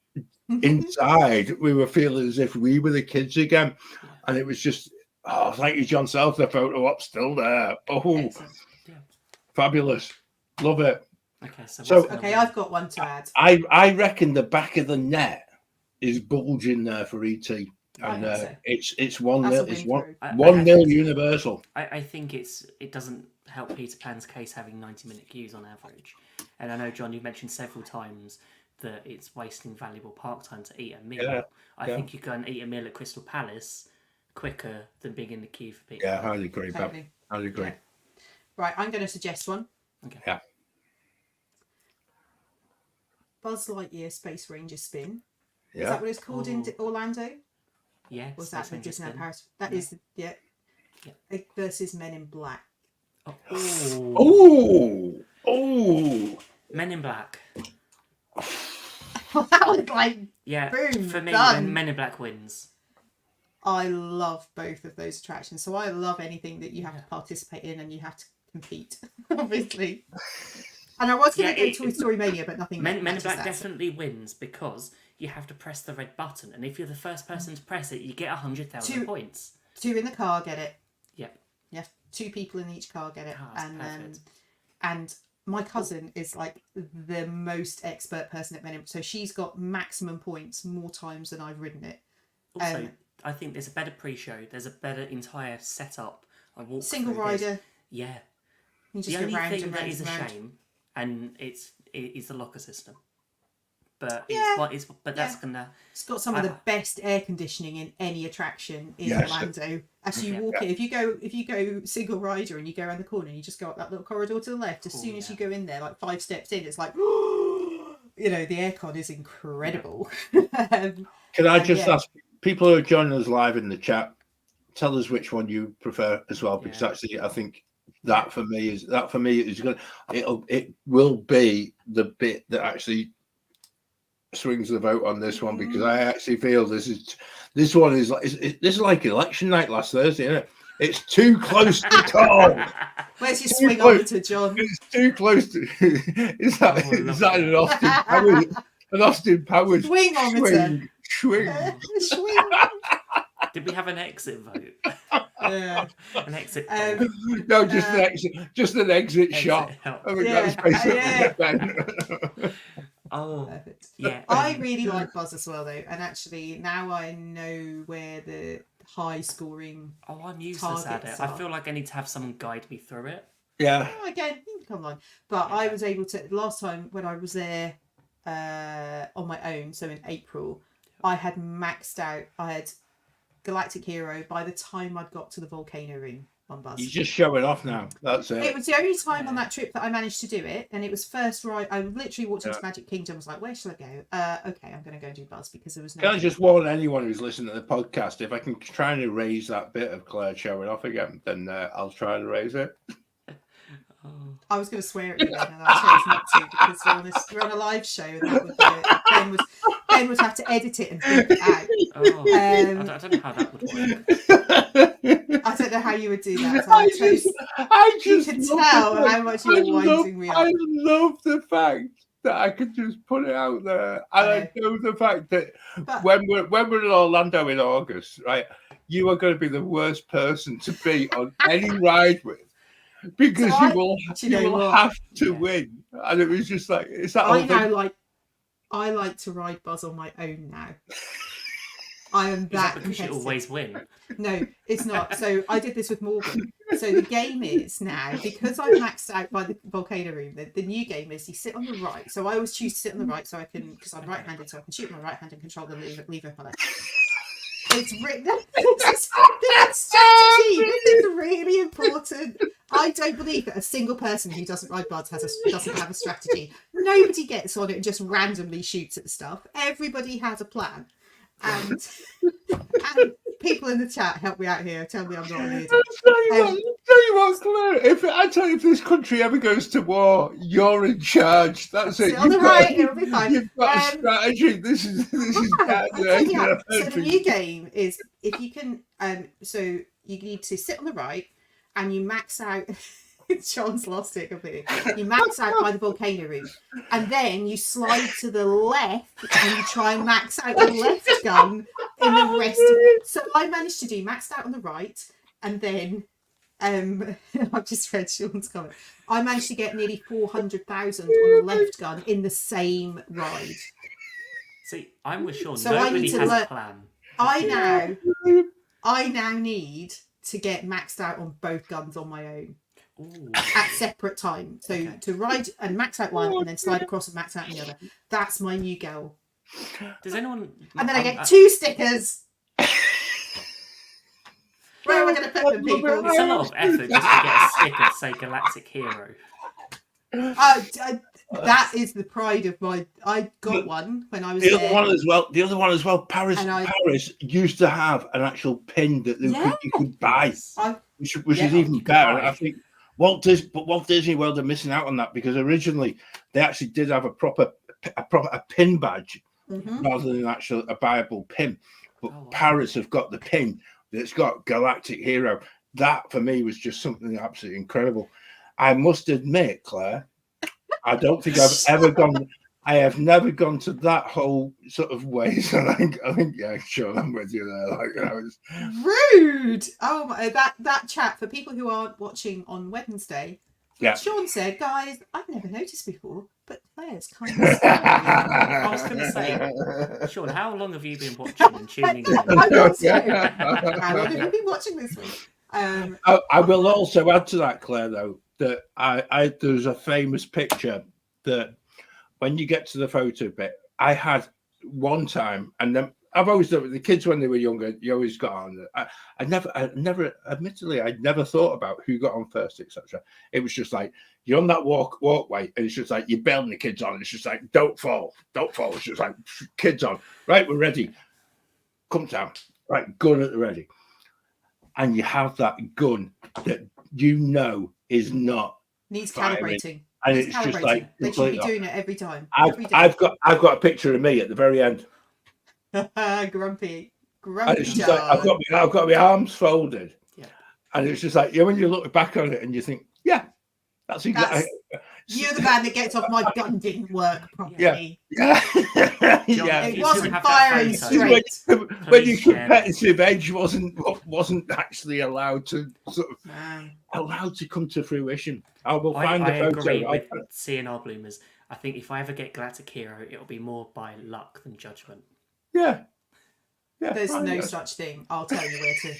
Speaker 1: inside, we were feeling as if we were the kids again, and it was just. Oh, thank you, John South. The photo op still there. Oh, fabulous! Love it.
Speaker 4: Okay, I've got one to add.
Speaker 1: I reckon the back of the net is bulging there for ET, and it's 1-0. It's 1-0 Universal.
Speaker 3: I think it doesn't help Peter Pan's case having 90-minute queues on average, and I know, John, you've mentioned several times that it's wasting valuable park time to eat a meal. I think you go and eat a meal at Crystal Palace quicker than being in the queue for Peter Pan.
Speaker 1: I'd agree. Totally. I'd agree. Yeah.
Speaker 4: Right, I'm going to suggest one.
Speaker 3: Okay.
Speaker 1: Yeah.
Speaker 4: Buzz Lightyear Space Ranger Spin. Is that what it's called in Orlando?
Speaker 3: Yeah.
Speaker 4: Was that the Disneyland Paris? That is, versus Men in Black.
Speaker 1: Oh.
Speaker 3: Men in Black.
Speaker 4: That was like, boom,
Speaker 3: for me,
Speaker 4: done.
Speaker 3: Men in Black wins.
Speaker 4: I love both of those attractions. So I love anything that you have to participate in and you have to compete, obviously. And I was going to go Toy Story Mania, but nothing.
Speaker 3: Men in Black definitely wins because you have to press the red button, and if you're the first person to press it, you get 100,000 points. 2
Speaker 4: in the car get it.
Speaker 3: Yep.
Speaker 4: Yeah, 2 people in each car get it,
Speaker 3: perfect.
Speaker 4: And my cousin is like the most expert person at Men in Black, so she's got maximum points more times than I've ridden it.
Speaker 3: Also, I think there's a better pre-show. There's a better entire setup.
Speaker 4: Single rider.
Speaker 3: Yeah.
Speaker 4: You just
Speaker 3: the only
Speaker 4: round
Speaker 3: thing
Speaker 4: and
Speaker 3: that
Speaker 4: round
Speaker 3: is
Speaker 4: and
Speaker 3: a
Speaker 4: round.
Speaker 3: shame, and it's the locker system. But that's gonna.
Speaker 4: It's got some of the best air conditioning in any attraction in Orlando. As you walk in, if you go single rider and you go around the corner and you just go up that little corridor to the left, as soon as you go in there, like 5 steps in, it's like, the aircon is incredible.
Speaker 1: Can I just ask people who are joining us live in the chat, tell us which one you prefer as well, because actually I think that for me is going. It will be the bit that actually swings the vote on this one, because I actually feel this is like election night last Thursday, isn't it? It's too close to call.
Speaker 4: Where's your swing over, John?
Speaker 1: It's too close to. Is that an Austin Powers swing?
Speaker 4: Swing.
Speaker 3: Did we have an exit vote? An exit.
Speaker 1: No, just an exit shot. That's basically
Speaker 4: perfect. Yeah. I really like Buzz as well, though, and actually now I know where the high scoring.
Speaker 3: I'm useless at it. I feel like I need to have someone guide me through it.
Speaker 1: Yeah.
Speaker 4: Again, you can come on. But I was able to last time when I was there on my own. So in April, I had maxed out. I had Galactic Hero by the time I'd got to the volcano ring. on Buzz.
Speaker 1: You're just showing off now. That's it.
Speaker 4: It was the only time on that trip that I managed to do it, and it was first right. I literally walked into Magic Kingdom. Was like, where shall I go? Okay, I'm going to go do Buzz because there was no.
Speaker 1: Can I just warn anyone who's listening to the podcast? If I can try and erase that bit of Claire showing off again, then I'll try and erase it.
Speaker 4: I was going to swear at you then, and I chose not to because we're on a live show, and that would be Ben would have to edit it and beep it out.
Speaker 3: I don't know how that would work.
Speaker 4: I don't know how you would do that. So I just you can tell how much you're winding me up.
Speaker 1: I love the fact that I could just put it out there, and I know the fact that when we're in Orlando in August, right, you are going to be the worst person to be on any ride with. Because you will have to win, and it was just like it's that.
Speaker 4: I like to ride Buzz on my own now. I am that
Speaker 3: because you always win.
Speaker 4: No, it's not. So I did this with Morgan. So the game is now, because I've maxed out by the volcano room. The new game is you sit on the right. So I always choose to sit on the right, so I can because I'm right-handed, so I can shoot my right hand and control the lever with my left. It's written. This strategy. This is really important. I don't believe that a single person who doesn't ride Buzz doesn't have a strategy. Nobody gets on it and just randomly shoots at stuff. Everybody has a plan. And people in the chat help me out here. Tell me I'm not an idiot.
Speaker 1: Tell you what, Claire. If this country ever goes to war, you're in charge. That's it.
Speaker 4: On the right, it'll be fine.
Speaker 1: You've got a strategy. This is
Speaker 4: So the new game is if you can. So you need to sit on the right, and you max out. Sean's lost it completely. You max out by the volcano room, and then you slide to the left, and you try and max out the left gun in the rest. So I managed to do maxed out on the right, and then I've just read Sean's comment. I managed to get nearly 400,000 on the left gun in the same ride.
Speaker 3: See, I'm with Sean.
Speaker 4: So
Speaker 3: nobody has a plan.
Speaker 4: I now need to get maxed out on both guns on my own.
Speaker 3: Ooh.
Speaker 4: At separate time. So to ride and max out one and then slide across and max out the other. That's my new goal.
Speaker 3: Does anyone...
Speaker 4: And then I get 2 stickers. Where am I going to put them, people?
Speaker 3: It's a lot of effort just to get a sticker, say Galactic Hero.
Speaker 4: That is the pride of my... I got one when I was
Speaker 1: the
Speaker 4: there.
Speaker 1: The other one as well, Paris used to have an actual pin that you could buy, which is even better. I think Walt Disney World are missing out on that because originally they actually did have a proper pin badge rather than a buyable pin. But Paris have got the pin that's got Galactic Hero. That for me was just something absolutely incredible. I must admit, Claire, I don't think I've ever gone. I have never gone to that whole sort of way. So I think, yeah, sure, I'm with you there. Like, I was
Speaker 4: rude. Oh my, that chat for people who aren't watching on Wednesday.
Speaker 1: Yeah.
Speaker 4: Sean said, guys, I've never noticed before, but Claire's kind of scary.
Speaker 3: I was going to say, Sean, how long have you been watching and tuning in?
Speaker 4: How long have you been watching this week?
Speaker 1: I will also add to that, Claire, though, that there's a famous picture that when you get to the photo bit, I had one time, and then I've always done it with the kids when they were younger. You always got on. I never, admittedly, I never thought about who got on first, etc. It was just like you're on that walkway, and it's just like you're bailing the kids on. It's just like don't fall. It's just like kids on. Right, we're ready. Come down. Right, gun at the ready, and you have that gun that you know is not
Speaker 4: needs calibrating.
Speaker 1: And it's just like
Speaker 4: they should be doing it every time.
Speaker 1: I've got a picture of me at the very end.
Speaker 4: Grumpy.
Speaker 1: And it's just like, I've got my arms folded, and it's just like when you look back on it and you think, that's exactly.
Speaker 4: You're the man that gets off. My gun didn't work properly.
Speaker 1: Yeah.
Speaker 4: It wasn't firing straight.
Speaker 1: When your competitive edge wasn't actually allowed to come to fruition. I will find the photo.
Speaker 3: I agree with CNR Bloomers. I think if I ever get Galactic Hero, it'll be more by luck than judgment.
Speaker 1: Yeah.
Speaker 4: There's no such thing. I'll tell you where to.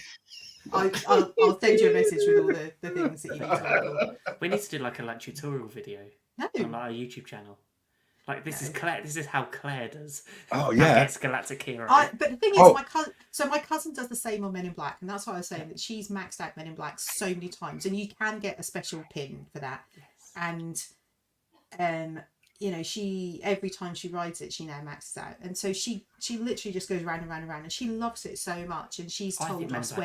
Speaker 4: I'll send you a message with all the things that you need to know.
Speaker 3: We need to do like a tutorial video on our YouTube channel. Like this is Claire. This is how Claire does.
Speaker 1: Oh yeah,
Speaker 3: Gets galactic hero.
Speaker 4: But the thing is, my cousin does the same on Men in Black, and that's why I was saying that she's maxed out Men in Black so many times, and you can get a special pin for that. Yes. And you know, she every time she rides it, she now maxes out, and so she literally just goes round and round and round, and she loves it so much, and she's told us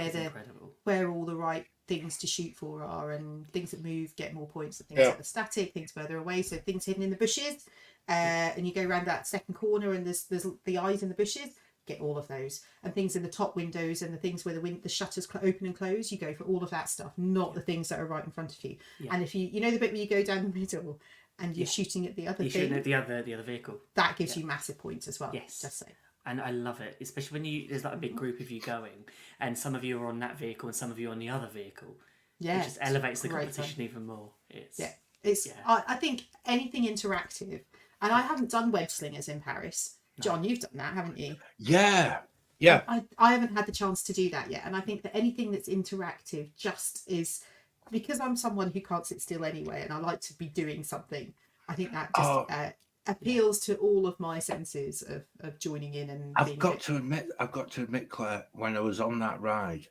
Speaker 4: where all the right things to shoot for are, and things that move get more points, and things that are static, things further away, so things hidden in the bushes. And you go around that second corner and there's the eyes in the bushes, get all of those, and things in the top windows and the things where the shutters open and close, you go for all of that stuff, not the things that are right in front of you. And if you know the bit where you go down the middle and you're shooting at the other
Speaker 3: shooting at the other vehicle,
Speaker 4: that gives you massive points as well.
Speaker 3: Yes,
Speaker 4: just so.
Speaker 3: And I love it, especially when there's like a big group of you going, and some of you are on that vehicle and some of you are on the other vehicle. It just elevates the competition even more. I think anything interactive. And I haven't done web slingers in Paris. John, you've done that, haven't you?
Speaker 1: Yeah.
Speaker 4: I haven't had the chance to do that yet. And I think that anything that's interactive just is, because I'm someone who can't sit still anyway, and I like to be doing something. I think that just appeals to all of my senses of joining in and.
Speaker 1: I've got to admit, Claire, when I was on that ride,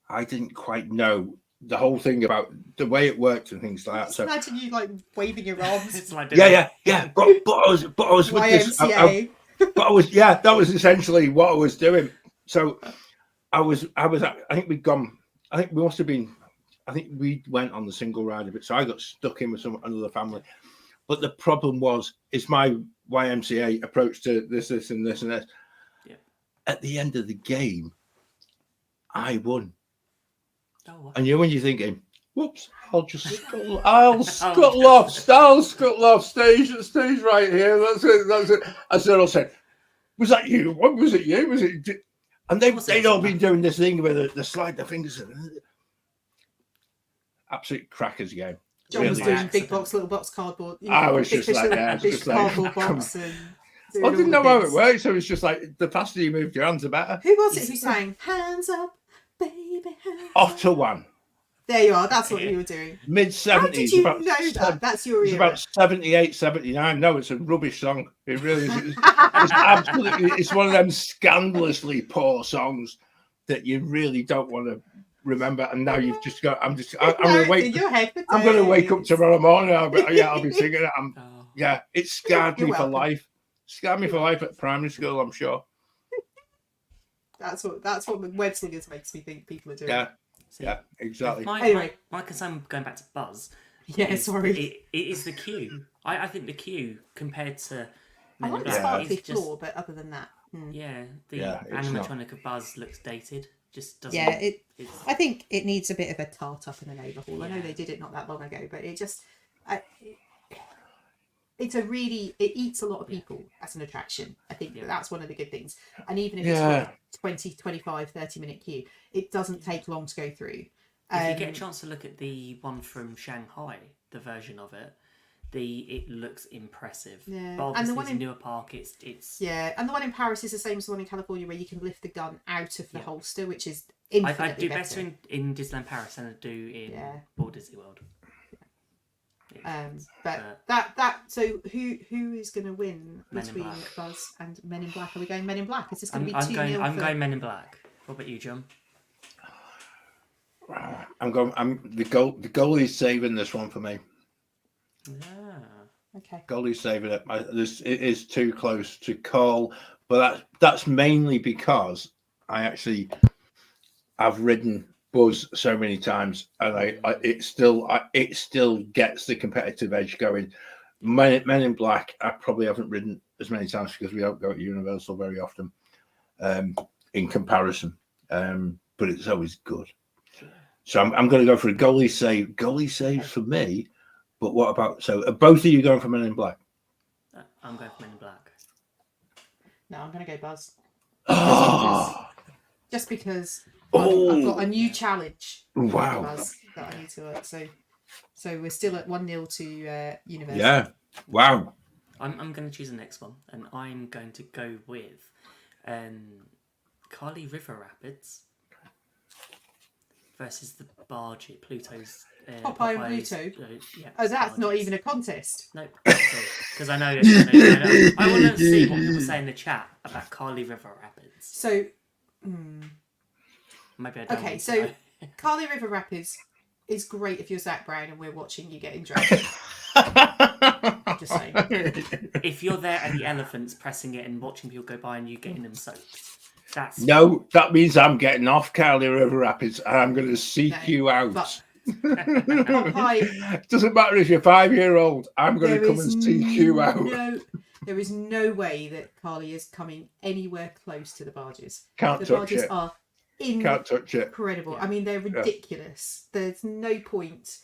Speaker 1: I didn't quite know the whole thing about the way it worked and things like that. So
Speaker 4: imagine you like waving your arms.
Speaker 3: It's like
Speaker 1: yeah. But I was with this. That was essentially what I was doing. So I think we'd gone. I think we must have been. I think we went on the single ride a bit. So I got stuck in with another family. But the problem is my YMCA approach to this and this and this.
Speaker 3: Yeah.
Speaker 1: At the end of the game, I won.
Speaker 3: Oh, wow.
Speaker 1: And when you're thinking, whoops, I'll scuttle off stage right here. That's it. As Cyril said, was that you? What was it? You? Was it? And they'd all been doing this thing where they slide their fingers. Absolute crackers game.
Speaker 4: John was doing big box, little box, cardboard.
Speaker 1: I was just like,
Speaker 4: cardboard box. And
Speaker 1: I didn't know how it worked. So it's just like the faster you moved your hands, the better.
Speaker 4: Who was it who sang "Hands Up"? Baby,
Speaker 1: Off to one.
Speaker 4: There you are. That's what you were doing.
Speaker 1: Mid-70s.
Speaker 4: How did you know that? That's your era.
Speaker 1: It's about 78, 79. No, it's a rubbish song. It really is. It's one of them scandalously poor songs that you really don't want to remember. And now you've just got. I'm going to wake. I'm going to wake up tomorrow morning. I'll be singing it. It scarred me for life. Scarred me for life at primary school, I'm sure.
Speaker 4: That's what web slingers makes me think people are doing.
Speaker 1: Yeah, exactly.
Speaker 3: My concern, going back to Buzz.
Speaker 4: Yeah, sorry.
Speaker 3: It is the queue. I think the queue compared to.
Speaker 4: I like the sparkly floor, but other than that,
Speaker 3: the animatronic of Buzz looks dated. Just doesn't.
Speaker 4: Yeah, I think it needs a bit of a tart up and an overhaul. Yeah. I know they did it not that long ago, but it just. It eats a lot of people as an attraction. I think that's one of the good things. And even if it's a 20, 25, 30-minute queue, it doesn't take long to go through.
Speaker 3: If you get a chance to look at the one from Shanghai, the version of it, it looks impressive. Yeah. But and the one in Newark Park, it's
Speaker 4: and the one in Paris is the same as the one in California, where you can lift the gun out of the holster, which is infinitely
Speaker 3: I do better in Disneyland Paris than I do in Walt Disney World.
Speaker 4: So who is going to win between Buzz and Men in Black? Are we going Men in Black? Is this going to be 2-0?
Speaker 3: I'm going Men in Black. What about you, John?
Speaker 1: I'm the goalie's saving this one for me.
Speaker 3: Yeah.
Speaker 4: Okay.
Speaker 1: Goalie's saving it. It is too close to call, but that's mainly because I've ridden Buzz so many times, and it still gets the competitive edge going. Men in Black, I probably haven't ridden as many times because we don't go to Universal very often, in comparison. But it's always good. So I'm going to go for a goalie save. Goalie save for me. But what about? So are both of you going for Men in Black?
Speaker 3: I'm going for Men in Black.
Speaker 4: No, I'm going to go Buzz.
Speaker 1: Oh.
Speaker 4: Just because. I've got a new challenge.
Speaker 1: Wow.
Speaker 4: That I need to work. So we're still at 1-0 to Universal.
Speaker 1: Yeah. Wow.
Speaker 3: I'm going to choose the next one, and I'm going to go with Kali River Rapids versus the barge at Pluto's
Speaker 4: Popeye and Pluto. Oh, that's not even a contest.
Speaker 3: No, because I know. I want to see what people say in the chat about Carly River Rapids.
Speaker 4: So,
Speaker 3: maybe I don't.
Speaker 4: Okay,
Speaker 3: want
Speaker 4: so
Speaker 3: to know.
Speaker 4: Carly River Rapids is great if you're Zach Brown and we're watching you getting dragged. Just saying.
Speaker 3: If you're there at the elephants pressing it and watching people go by and you getting them soaked, that's
Speaker 1: No, that means I'm getting off Carly River Rapids and I'm going to seek you out.
Speaker 4: But Popeye,
Speaker 1: Doesn't matter if you're 5-year-old. I'm going to come and seek you out.
Speaker 4: There is no way that Carly is coming anywhere close to the barges.
Speaker 1: Can't
Speaker 4: the
Speaker 1: touch
Speaker 4: barges
Speaker 1: it.
Speaker 4: are
Speaker 1: Can't touch it.
Speaker 4: incredible. I mean, they're ridiculous. There's no point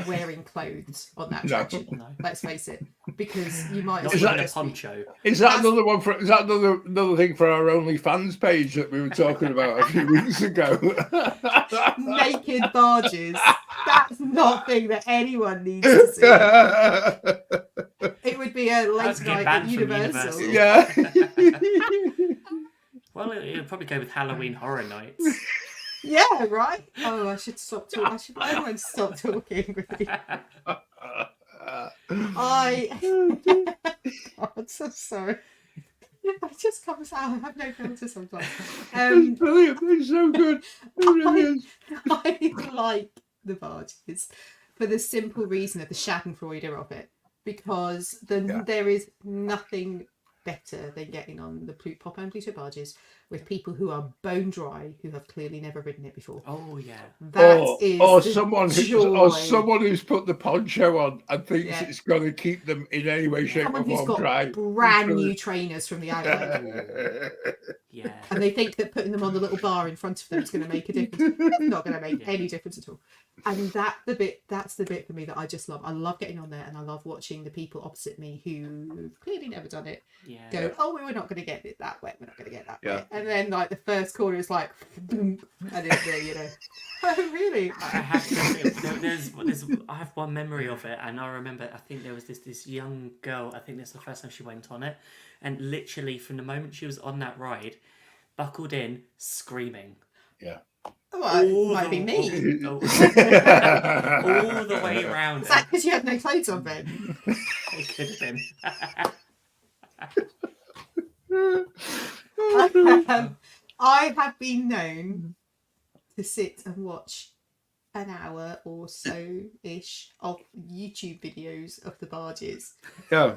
Speaker 4: wearing clothes on that attraction.
Speaker 3: No.
Speaker 4: Let's face it, because you might
Speaker 3: not
Speaker 4: as
Speaker 3: even
Speaker 4: well
Speaker 3: a poncho.
Speaker 1: Is that another one for? Is that another thing for our OnlyFans page that we were talking about a few weeks ago?
Speaker 4: naked barges. That's not a thing that anyone needs to see. It would be a late night at Universal.
Speaker 1: Yeah.
Speaker 3: Well, it'll probably go with Halloween Horror Nights.
Speaker 4: Yeah, right. Oh, I should stop talking. Everyone stop talking. Really. God, so sorry. I just comes out. I have no filter sometimes.
Speaker 1: It's brilliant. It's so good. It really is.
Speaker 4: I like the barges for the simple reason of the Schadenfreude of it, because there is nothing better than getting on the Popeye and Pluto barges with people who are bone dry, who have clearly never ridden it before.
Speaker 3: Oh yeah.
Speaker 1: Or someone who's put the poncho on and thinks it's going to keep them in any way, shape,
Speaker 4: Someone
Speaker 1: or form
Speaker 4: who's got
Speaker 1: dry.
Speaker 4: brand new trainers from the outlet.
Speaker 3: Yeah.
Speaker 4: And they think that putting them on the little bar in front of them is going to make a difference. It's not going to make any difference at all. And that's the bit for me that I just love. I love getting on there, and I love watching the people opposite me who've clearly never done it go, oh, we're not going to get it that wet. We're not going to get that wet. And then like the first corner is like, boom, and it's there, you know. Oh, really?
Speaker 3: I have to, I have one memory of it, and I remember I think there was this young girl. I think that's the first time she went on it, and literally from the moment she was on that ride, buckled in, screaming.
Speaker 1: Yeah.
Speaker 4: Oh, it might be me.
Speaker 3: All the way around.
Speaker 4: Is that because you had no clothes on, Ben?
Speaker 3: It could have been.
Speaker 4: I have been known to sit and watch an hour or so-ish of YouTube videos of the barges.
Speaker 1: Yeah.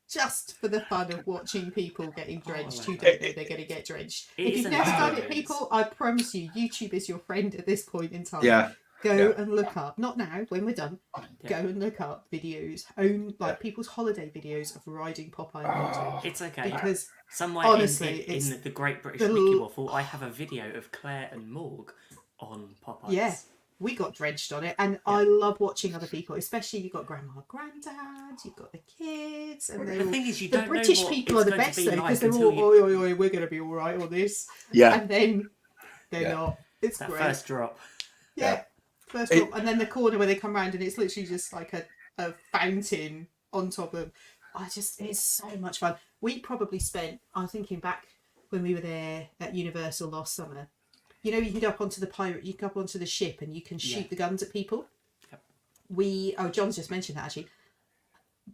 Speaker 4: Just for the fun of watching people getting drenched who don't know they're going to get drenched. If you've never done it, people, I promise you, YouTube is your friend at this point in time.
Speaker 1: Yeah.
Speaker 4: Go and look up, not now, when we're done, go and look up videos, people's holiday videos of riding Popeye and Pluto.
Speaker 3: It's okay.
Speaker 4: Because
Speaker 3: somewhere
Speaker 4: honestly,
Speaker 3: in the Great British Wiki Waffle, I have a video of Claire and Morg on Popeyes.
Speaker 4: Yeah, we got drenched on it, and I love watching other people, especially you've got grandma, granddad, you've got the kids, and
Speaker 3: the thing is, you
Speaker 4: the
Speaker 3: don't
Speaker 4: British
Speaker 3: know what
Speaker 4: people
Speaker 3: it's
Speaker 4: are the
Speaker 3: going
Speaker 4: best
Speaker 3: to be
Speaker 4: though,
Speaker 3: like
Speaker 4: because they're all, oi, we're going to be all right on this.
Speaker 1: Yeah.
Speaker 4: And then they're not. It's
Speaker 3: that
Speaker 4: great.
Speaker 3: first drop.
Speaker 4: Yeah. First drop, and then the corner where they come round, and it's literally just like a fountain on top of. It's so much fun. We probably spent. I'm thinking back when we were there at Universal last summer. You know, you can go up onto you can go up onto the ship, and you can shoot the guns at people. Yep. John's just mentioned that actually.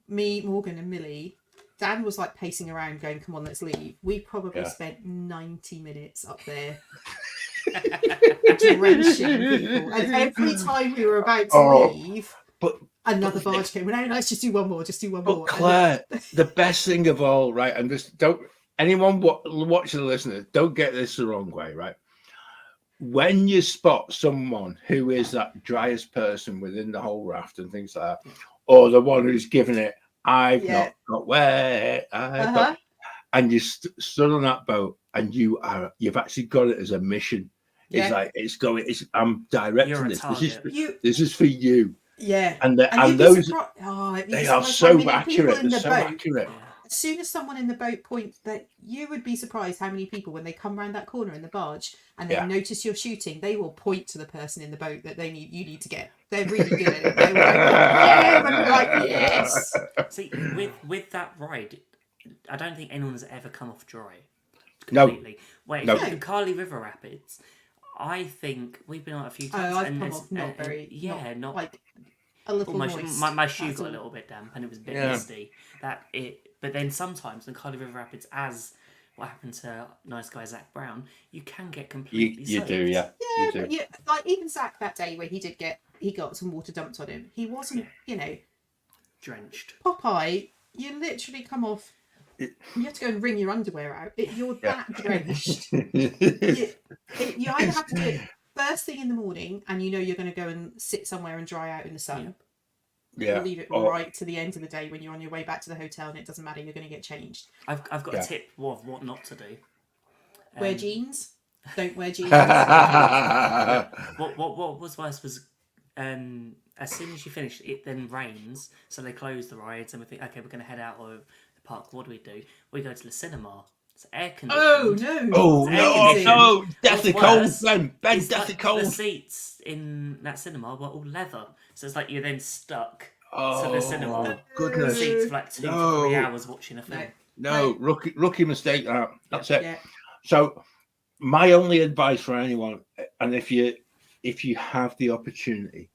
Speaker 4: Me, Morgan, and Millie. Dan was like pacing around, going, "Come on, let's leave." We probably spent 90 minutes up there. Drenching people, and every time we were about to leave, another barge came. No, let's just do one more.
Speaker 1: But Claire, the best thing of all, right? And this, don't anyone watching the listener, don't get this the wrong way, right? When you spot someone who is that driest person within the whole raft and things like that, or the one who's given it, I've not got wet, and you stood on that boat, and you've actually got it as a mission. It's like I'm directing this. This is for you.
Speaker 4: Yeah.
Speaker 1: And those they are so accurate. They're so accurate.
Speaker 4: As soon as someone in the boat points, that you would be surprised how many people, when they come around that corner in the barge and they notice you're shooting, they will point to the person in the boat that you need to get. They're really good at it. They're like, yes.
Speaker 3: See, with that ride, I don't think anyone's ever come off dry completely.
Speaker 1: No.
Speaker 3: In Carly River Rapids, I think we've been on it a few
Speaker 4: Oh,
Speaker 3: times.
Speaker 4: I've
Speaker 3: and
Speaker 4: come
Speaker 3: it's-
Speaker 4: off not
Speaker 3: and-
Speaker 4: very,
Speaker 3: yeah, not
Speaker 4: like a little
Speaker 3: almost.
Speaker 4: moist.
Speaker 3: My shoe
Speaker 4: That's
Speaker 3: got a
Speaker 4: all.
Speaker 3: little bit damp and it was a bit
Speaker 1: Yeah.
Speaker 3: misty. But then sometimes in Cardiff River Rapids, as what happened to nice guy Zach Brown, you can get completely
Speaker 1: You
Speaker 3: soaked.
Speaker 1: do, yeah.
Speaker 4: Yeah,
Speaker 1: You do.
Speaker 4: but like even Zach that day where he got some water dumped on him, he wasn't,
Speaker 3: Drenched.
Speaker 4: Popeye. You literally come off. You have to go and wring your underwear out. You're that drenched. You either have to do it first thing in the morning, and you're going to go and sit somewhere and dry out in the sun.
Speaker 1: Yeah.
Speaker 4: Or leave it right to the end of the day when you're on your way back to the hotel, and it doesn't matter. You're going to get changed.
Speaker 3: I've got a tip of what not to do.
Speaker 4: Wear jeans. Don't wear jeans.
Speaker 3: What was worse was as soon as you finish, it then rains, so they close the rides, and we think, okay, we're going to head out of the park. What do? We go to the cinema. It's air conditioned.
Speaker 4: Oh no!
Speaker 1: Oh no! Deathly cold, Ben.
Speaker 3: It's
Speaker 1: Deathly
Speaker 3: like
Speaker 1: cold.
Speaker 3: The seats in that cinema were all leather, so it's like you're then stuck
Speaker 1: Oh
Speaker 3: to the cinema.
Speaker 1: goodness!
Speaker 3: Seats for like 2 to 3 hours watching a film.
Speaker 1: No, rookie mistake. That's it.
Speaker 4: Yeah.
Speaker 1: So, my only advice for anyone, and if you have the opportunity,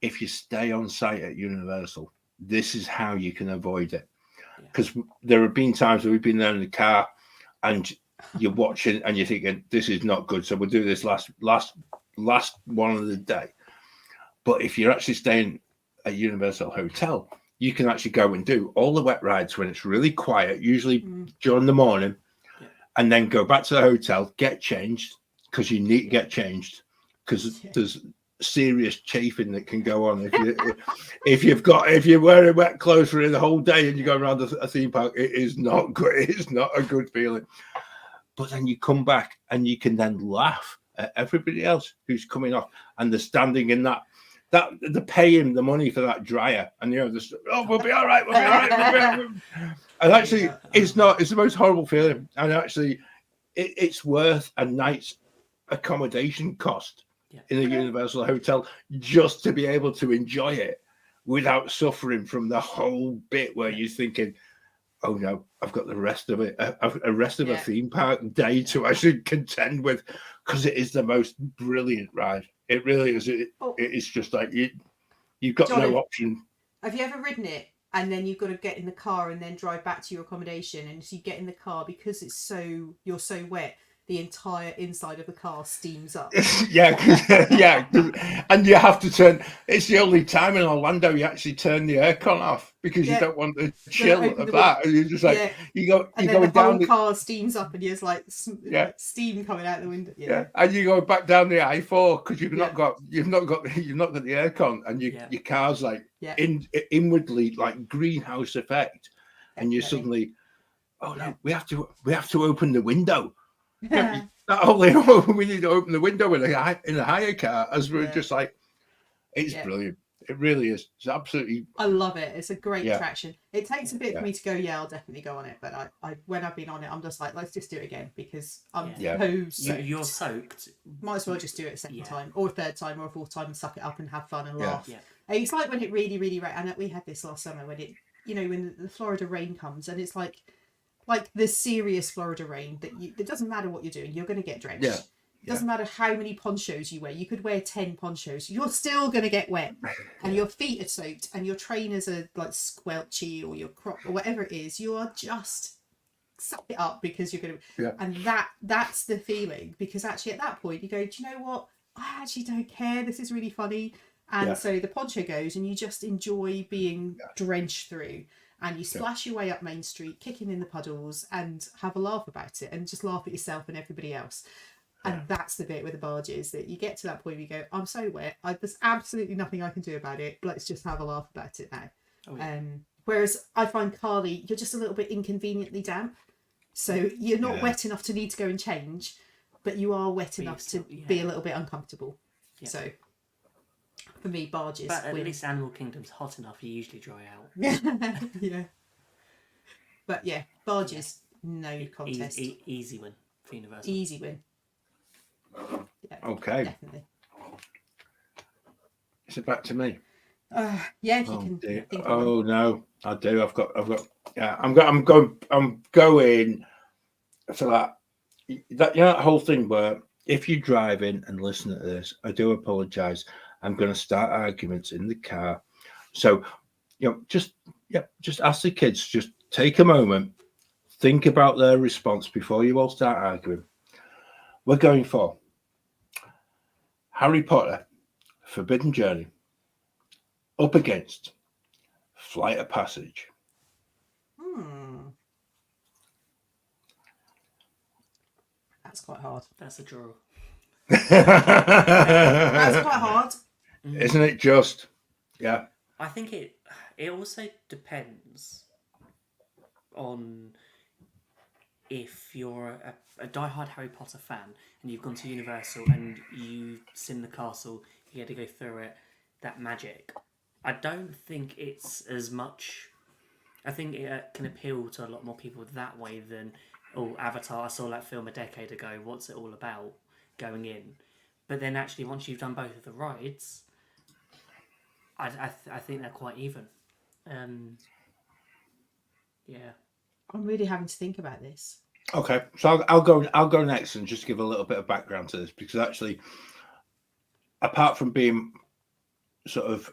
Speaker 1: if you stay on site at Universal, this is how you can avoid it. Because there have been times where we've been there in the car, and you're watching and you're thinking, this is not good. So we'll do this last one of the day. But if you're actually staying at Universal Hotel, you can actually go and do all the wet rides when it's really quiet, usually during the morning, and then go back to the hotel, get changed, because you need to get changed, because there's serious chafing that can go on if you're wearing wet clothes for the whole day and you go around a theme park. It is not good. It is not a good feeling. But then you come back and you can then laugh at everybody else who's coming off, and they're standing in that they're paying the money for that dryer, and we'll be all right, we'll be all right. And actually, it's the most horrible feeling, and actually, it's worth a night's accommodation cost in a Universal hotel just to be able to enjoy it without suffering from the whole bit where you're thinking, oh no, I've got the rest of it, a rest of a theme park day to actually contend with, because it is the most brilliant ride. It really is. It's just like you've got no option.
Speaker 4: Have you ever ridden it and then you've got to get in the car and then drive back to your accommodation, and as you get in the car, because you're so wet, the entire inside of the car steams up.
Speaker 1: yeah, and you have to turn. It's the only time in Orlando you actually turn the aircon off because you don't want the chill of that. And you're just like you go,
Speaker 4: and
Speaker 1: you're
Speaker 4: then
Speaker 1: going
Speaker 4: the whole
Speaker 1: down.
Speaker 4: car steams up, and you're like steam coming out the window.
Speaker 1: Yeah, and you go back down the I-4 because you've not got the aircon, and your car's like inwardly like greenhouse effect, and you're suddenly, oh no, we have to open the window. Not only we need to open the window in a hire car, as we're just like, it's brilliant. It really is. It's absolutely.
Speaker 4: I love it. It's a great attraction. It takes a bit for me to go. Yeah, I'll definitely go on it. But I when I've been on it, I'm just like, let's just do it again, because I'm so soaked.
Speaker 3: You're soaked.
Speaker 4: Might as well just do it a second time, or a third time, or a fourth time, and suck it up and have fun and laugh. Yeah. It's like when it really, really rains. And we had this last summer when it, when the Florida rain comes, and it's like the serious Florida rain that it doesn't matter what you're doing, you're going to get drenched. Yeah. It doesn't matter how many ponchos you wear. You could wear 10 ponchos. You're still going to get wet. And your feet are soaked, and your trainers are like squelchy, or your crop, or whatever it is. You are just suck it up, because you're going to... Yeah. And that's the feeling. Because actually at that point you go, do you know what? I actually don't care. This is really funny. And so the poncho goes, and you just enjoy being drenched through. And you splash your way up Main Street, kicking in the puddles, and have a laugh about it, and just laugh at yourself and everybody else. And that's the bit with the barges, that you get to that point where you go, I'm so wet, there's absolutely nothing I can do about it. Let's just have a laugh about it now. Oh, yeah. Whereas I find Carly, you're just a little bit inconveniently damp. So you're not wet enough to need to go and change, but you are wet enough to be a little bit uncomfortable. Yeah. So for me, barges.
Speaker 3: But at least Animal Kingdom's hot enough, you usually dry out.
Speaker 4: Yeah. But yeah, barges, no contest.
Speaker 3: Easy win for Universal.
Speaker 4: Easy win. Yeah,
Speaker 1: okay.
Speaker 4: Definitely.
Speaker 1: Is it back to me?
Speaker 4: Yeah, if you can.
Speaker 1: Dear. Oh no, I do. I've got. Yeah, I'm going for that. That whole thing where if you drive in and listen to this, I do apologise. I'm going to start arguments in the car. So, just ask the kids, just take a moment, think about their response before you all start arguing. We're going for Harry Potter, Forbidden Journey, up against Flight of Passage.
Speaker 4: That's quite hard.
Speaker 3: That's a draw.
Speaker 4: That's quite hard.
Speaker 1: Isn't it just? Yeah.
Speaker 3: I think it also depends on if you're a diehard Harry Potter fan and you've gone to Universal and you've seen the castle, you had to go through it, that magic. I don't think it's as much. I think it can appeal to a lot more people that way than, Avatar, I saw that film a decade ago, what's it all about, going in. But then actually, once you've done both of the rides, I think they're quite even. Yeah.
Speaker 4: I'm really having to think about this.
Speaker 1: Okay, so I'll go next and just give a little bit of background to this, because actually, apart from being sort of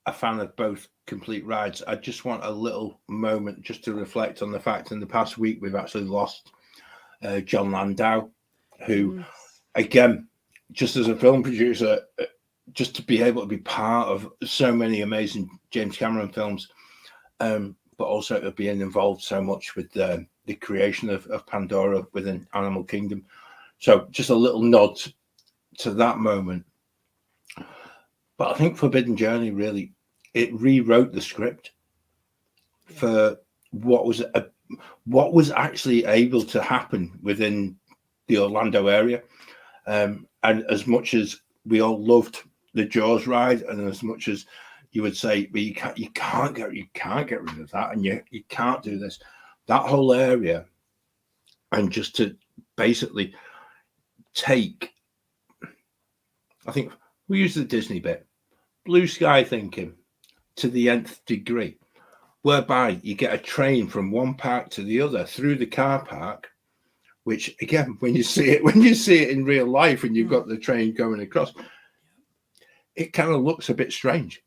Speaker 1: a fan of both complete rides, I just want a little moment just to reflect on the fact in the past week we've actually lost John Landau, who, again, just as a film producer, just to be able to be part of so many amazing James Cameron films, but also to being involved so much with the creation of Pandora within Animal Kingdom. So just a little nod to that moment. But I think Forbidden Journey really, it rewrote the script for what was actually able to happen within the Orlando area. And as much as we all loved the Jaws ride, and as much as you would say, but you can't get rid of that, and you can't do this, that whole area, and just to basically take, I think we use the Disney bit, blue sky thinking to the nth degree, whereby you get a train from one park to the other through the car park, which again, when you see it in real life, and you've got the train going across, it kind of looks a bit strange.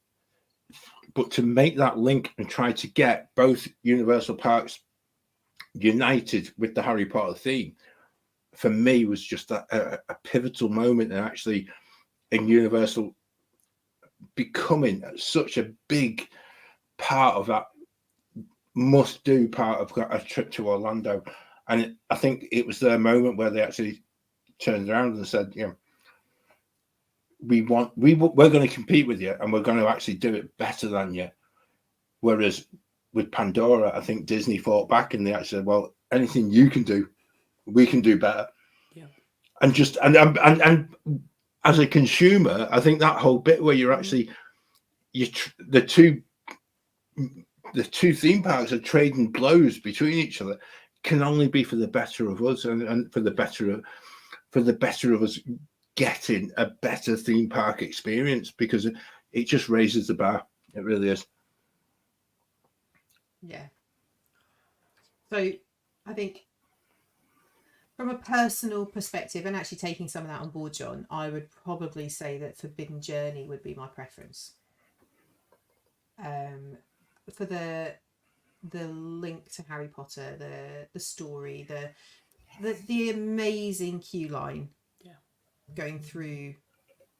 Speaker 1: But to make that link and try to get both Universal parks united with the Harry Potter theme, for me, was just a pivotal moment, and actually in Universal becoming such a big part of that must-do part of a trip to Orlando. And I think it was their moment where they actually turned around and said, we're going to compete with you, and we're going to actually do it better than you. Whereas with Pandora, I think Disney fought back, and they actually said, well, anything you can do, we can do better.
Speaker 3: Yeah.
Speaker 1: And just and as a consumer, I think that whole bit where you're actually the two theme parks are trading blows between each other can only be for the better of us, and for the better of us getting a better theme park experience, because it just raises the bar. It really is.
Speaker 4: Yeah. So I think from a personal perspective, and actually taking some of that on board, John, I would probably say that Forbidden Journey would be my preference. For the link to Harry Potter, the story, the amazing queue line, going through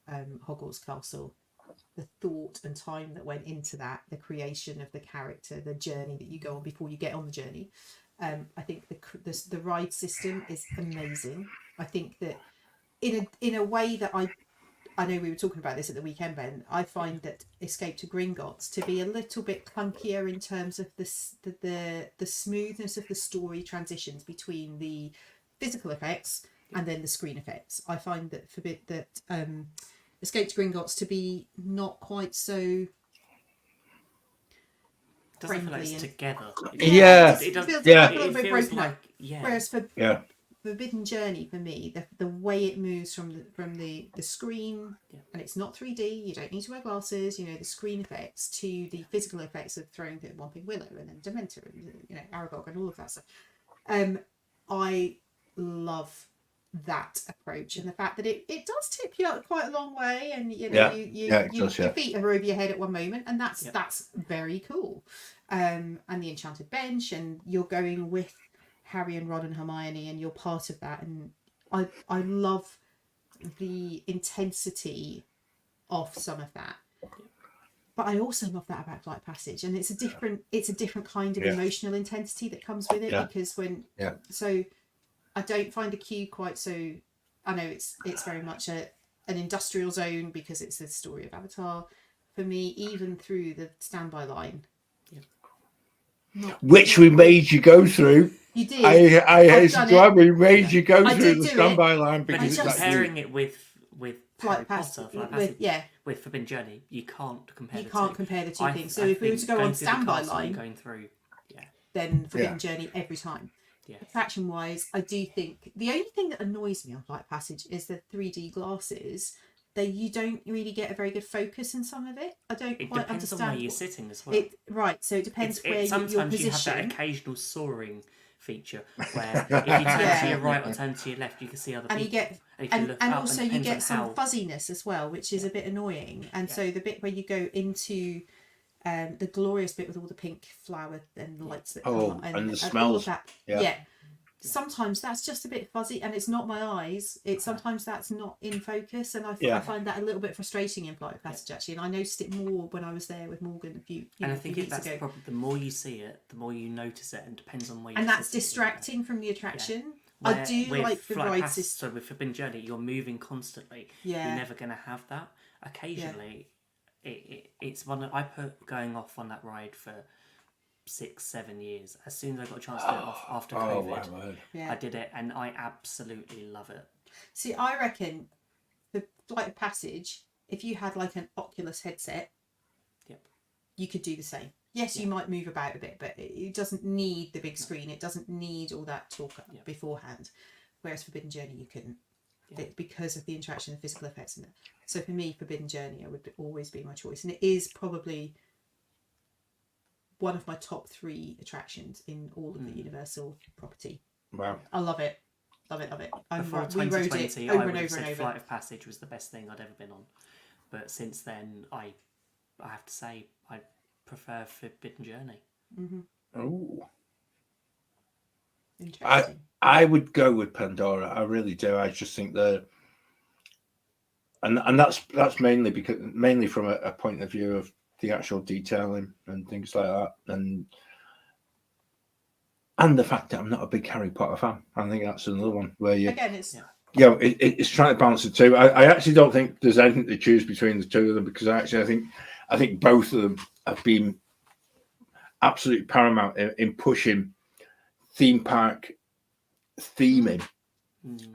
Speaker 4: Hogwarts Castle, the thought and time that went into that, the creation of the character, the journey that you go on before you get on the journey. I think the ride system is amazing. I think that in a way that I know we were talking about this at the weekend, Ben, I find that Escape to Gringotts to be a little bit clunkier in terms of the smoothness of the story transitions between the physical effects and then the screen effects. I find that Escape to Gringotts to be not quite so
Speaker 3: doesn't feel like it's together.
Speaker 1: Yeah.
Speaker 4: It feels
Speaker 3: a
Speaker 4: little bit broken up.
Speaker 3: Yeah.
Speaker 4: Whereas for Forbidden Journey, for me, the way it moves from the screen, and it's not 3D, you don't need to wear glasses, the screen effects, to the physical effects of throwing Whomping Willow and then Dementor and Aragog and all of that stuff. I love that approach, and the fact that it does tip you out quite a long way, and you know your feet are over your head at one moment, and that's very cool. And the enchanted bench, and you're going with Harry and Ron and Hermione, and you're part of that, and I love the intensity of some of that. But I also love that about Flight of Passage, and it's a different kind of emotional intensity that comes with it, because so I don't find the queue quite so. I know it's very much an industrial zone because it's the story of Avatar. For me, even through the standby line,
Speaker 1: which we made you go through.
Speaker 4: You did.
Speaker 1: I hasten to add, we made you go through the standby line
Speaker 3: because comparing it with Harry Potter, with Forbidden Journey, you can't compare. You can't compare
Speaker 4: the two things. So if we were to go on standby line, going through, then Forbidden Journey every time. Yeah. Attraction wise, I do think the only thing that annoys me on Flight of Passage is the 3D glasses. You don't really get a very good focus in some of it. I don't quite understand. It depends on where
Speaker 3: you're sitting as well.
Speaker 4: So it depends where your position.
Speaker 3: Sometimes you have that occasional soaring feature where if you turn to your right or turn to your left, you can see other people.
Speaker 4: And also you get some fuzziness as well, which is a bit annoying. And so the bit where you go into the glorious bit with all the pink flower and lights that come up
Speaker 1: and the smells.
Speaker 4: All of that, sometimes that's just a bit fuzzy, and it's not my eyes. Sometimes that's not in focus, and I find that a little bit frustrating in Flight of Passage actually. And I noticed it more when I was there with Morgan a few.
Speaker 3: And I think that's the problem. The more you see it, the more you notice it, and depends on where.
Speaker 4: And that's distracting from the attraction. I do like the rides.
Speaker 3: So with Forbidden Journey, you're moving constantly. Yeah. You're never going to have that. Occasionally, it's one that I put going off on that ride for 6-7 years. As soon as I got a chance to do it off after COVID, I did it, and I absolutely love it.
Speaker 4: See, I reckon the Flight of Passage, if you had like an Oculus headset, you could do the same. Yes, you might move about a bit, but it doesn't need the big screen. It doesn't need all that talk beforehand. Whereas Forbidden Journey, you couldn't, because of the interaction and physical effects in it. So for me, Forbidden Journey would always be my choice, and it is probably one of my top 3 attractions in all of the Universal property.
Speaker 1: Wow.
Speaker 4: I love it. Love it.
Speaker 3: Before 2020, I would have said Flight of Passage was the best thing I'd ever been on. But since then, I have to say, I prefer Forbidden Journey.
Speaker 4: Mm-hmm.
Speaker 1: Oh.
Speaker 4: Interesting.
Speaker 1: I would go with Pandora. I really do. I just think that, and that's mainly from a point of view of the actual detailing and things like that, and the fact that I'm not a big Harry Potter fan. I think that's another one where it's trying to balance the two. I actually don't think there's anything to choose between the two of them, because I think both of them have been absolutely paramount in pushing theme park theming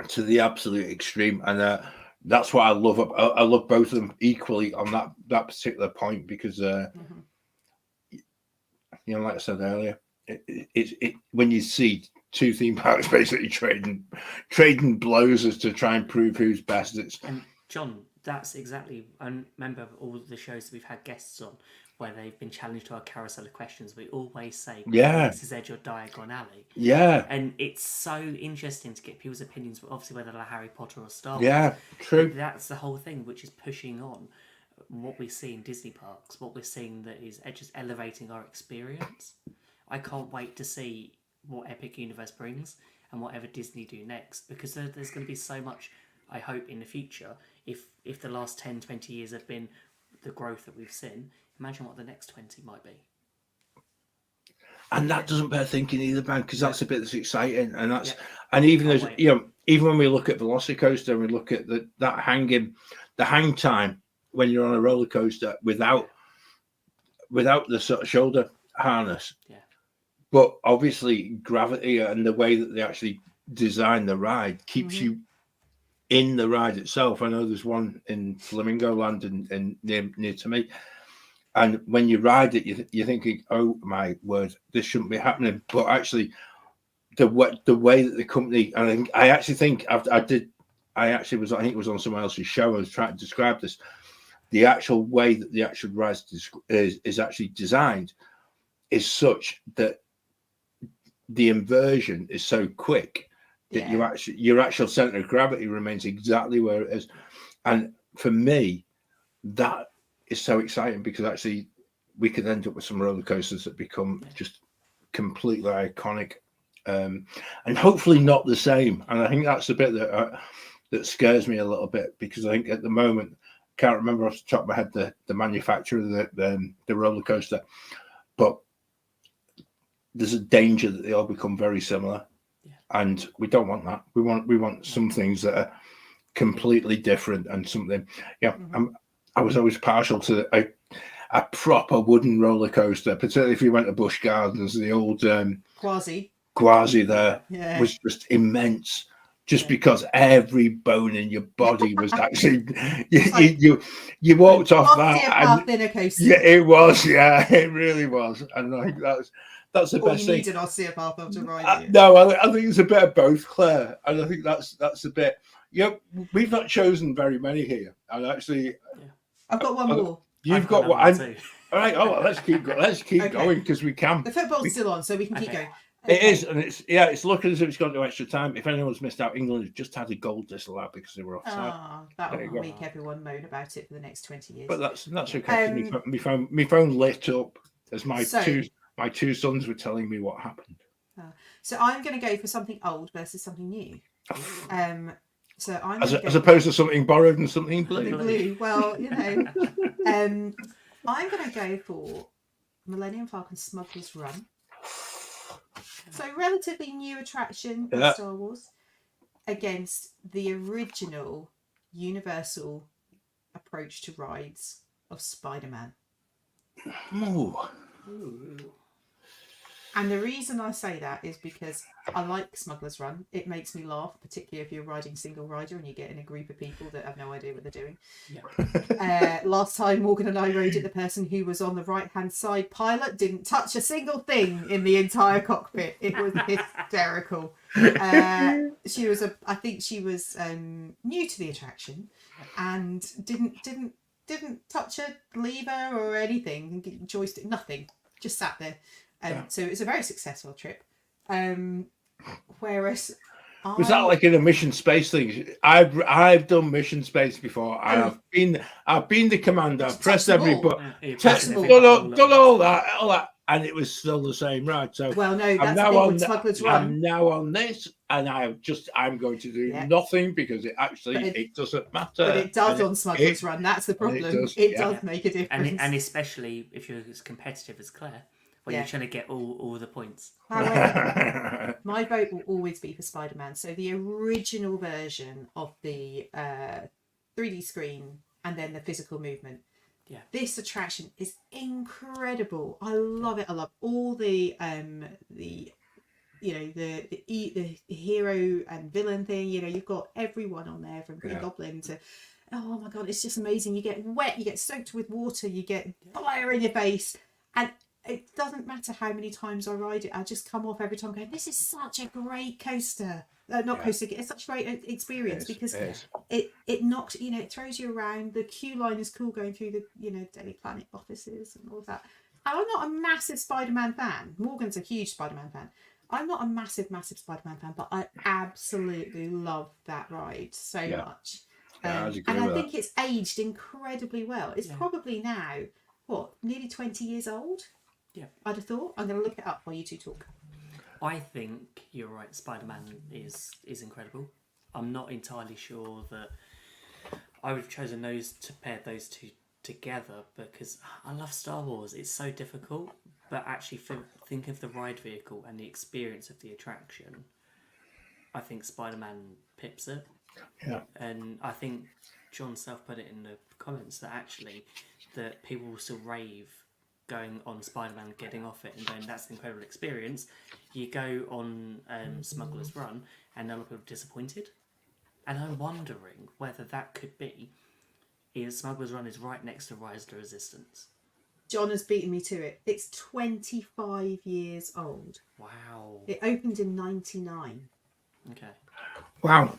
Speaker 1: to the absolute extreme, and that's what I love. I love both of them equally on that particular point, because like I said earlier, it when you see two theme parks basically trading blows as to try and prove who's best.
Speaker 3: And John, that's exactly. I remember all the shows that we've had guests on where they've been challenged to our carousel of questions. We always say, this is Edge or Diagon Alley.
Speaker 1: Yeah.
Speaker 3: And it's so interesting to get people's opinions, obviously, whether they're Harry Potter or Star Wars.
Speaker 1: Yeah, true.
Speaker 3: That's the whole thing, which is pushing on what we see in Disney parks, what we're seeing that is just elevating our experience. I can't wait to see what Epic Universe brings and whatever Disney do next, because there's going to be so much, I hope, in the future. If the last 10, 20 years have been the growth that we've seen, imagine what the next 20 might be.
Speaker 1: And that doesn't bear thinking either, man, because that's a bit that's exciting, and that's and even as even when we look at Velocicoaster and we look at the hang time when you're on a roller coaster without the sort of shoulder harness, but obviously gravity and the way that they actually design the ride keeps you in the ride itself. I know there's one in Flamingo Land and near to me. And when you ride it, you're thinking, "Oh my word, this shouldn't be happening." But actually, the way that the company, and I actually think I think it was on someone else's show. I was trying to describe this. The actual way that the actual ride is actually designed is such that the inversion is so quick that your actual center of gravity remains exactly where it is. And for me, that is so exciting because actually we could end up with some roller coasters that become just completely iconic, and hopefully not the same. And I think that's the bit that scares me a little bit, because I think at the moment, I can't remember off the top of my head the manufacturer of the roller coaster, but there's a danger that they all become very similar, and we don't want that. We want some things that are completely different and something. I was always partial to a proper wooden roller coaster, particularly if you went to Busch Gardens. The old Quasi there was just immense, just because every bone in your body was actually you walked off that, and it was, it really was. And I think that's the best thing.
Speaker 4: You need an osteopath to ride it.
Speaker 1: No, I think it's a bit of both, Claire, and I think that's a bit. We've not chosen very many here, and actually,
Speaker 4: I've got one more.
Speaker 1: You've got one. All right. Oh, well, let's keep going because we can.
Speaker 4: The football's still on, so we can keep going.
Speaker 1: It is, and it's looking as if it's gone to extra time. If anyone's missed out, England has just had a goal disallowed because they were offside.
Speaker 4: That will make everyone moan about it for the next 20 years.
Speaker 1: But that's okay. My phone lit up as my two sons were telling me what happened.
Speaker 4: So I'm going to go for something old versus something new. So I'm
Speaker 1: as opposed to something borrowed and something blue.
Speaker 4: Well, I'm going to go for Millennium Falcon Smuggler's Run. So relatively new attraction in Star Wars against the original Universal approach to rides of Spider-Man. And the reason I say that is because I like Smuggler's Run. It makes me laugh, particularly if you're riding single rider and you get in a group of people that have no idea what they're doing. Last time Morgan and I rode it, the person who was on the right-hand side pilot didn't touch a single thing in the entire cockpit. It was hysterical. She was I think she was new to the attraction and didn't touch a lever or anything, joystick, nothing. Just sat there. So it was a very successful trip. Whereas
Speaker 1: was that like in a mission space thing? I've done mission space before. I've been the commander. I've pressed every button, done all that, and it was still the same ride. So
Speaker 4: well, no, that's now on Smuggler's Run.
Speaker 1: I'm now on this, and I'm going to do nothing because it doesn't matter.
Speaker 4: But it does on Smuggler's Run. That's the problem. It does make a difference,
Speaker 3: and especially if you're as competitive as Claire. You're trying to get all the points.
Speaker 4: However, my vote will always be for Spider-Man. So the original version of the 3D screen and then the physical movement.
Speaker 3: Yeah.
Speaker 4: This attraction is incredible. I love it. I love all the hero and villain thing. You've got everyone on there from Green Goblin to. Oh my God, it's just amazing. You get wet, you get soaked with water, you get fire in your face, and it doesn't matter how many times I ride it. I just come off every time going, this is such a great coaster. Coaster. It's such a great experience because it knocks, it throws you around. The queue line is cool going through the, Daily Planet offices and all that. And I'm not a massive Spider-Man fan. Morgan's a huge Spider-Man fan. I'm not a massive Spider-Man fan, but I absolutely love that ride so much. And I think it's aged incredibly well. It's probably now, nearly 20 years old?
Speaker 3: Yeah,
Speaker 4: I'd have thought. I'm going to look it up while you two talk.
Speaker 3: I think you're right. Spider-Man is incredible. I'm not entirely sure that I would have chosen to pair those two together because I love Star Wars. It's so difficult, but actually think of the ride vehicle and the experience of the attraction. I think Spider-Man pips it.
Speaker 1: Yeah,
Speaker 3: and I think John Self put it in the comments that actually that people will still rave going on Spider-Man, getting off it and going, that's an incredible experience. You go on Smuggler's Run and a lot of people are disappointed. And I'm wondering whether that could be Smuggler's Run is right next to Rise of the Resistance.
Speaker 4: John has beaten me to it. It's 25 years old.
Speaker 3: Wow.
Speaker 4: It opened in 99.
Speaker 3: Okay.
Speaker 1: Wow.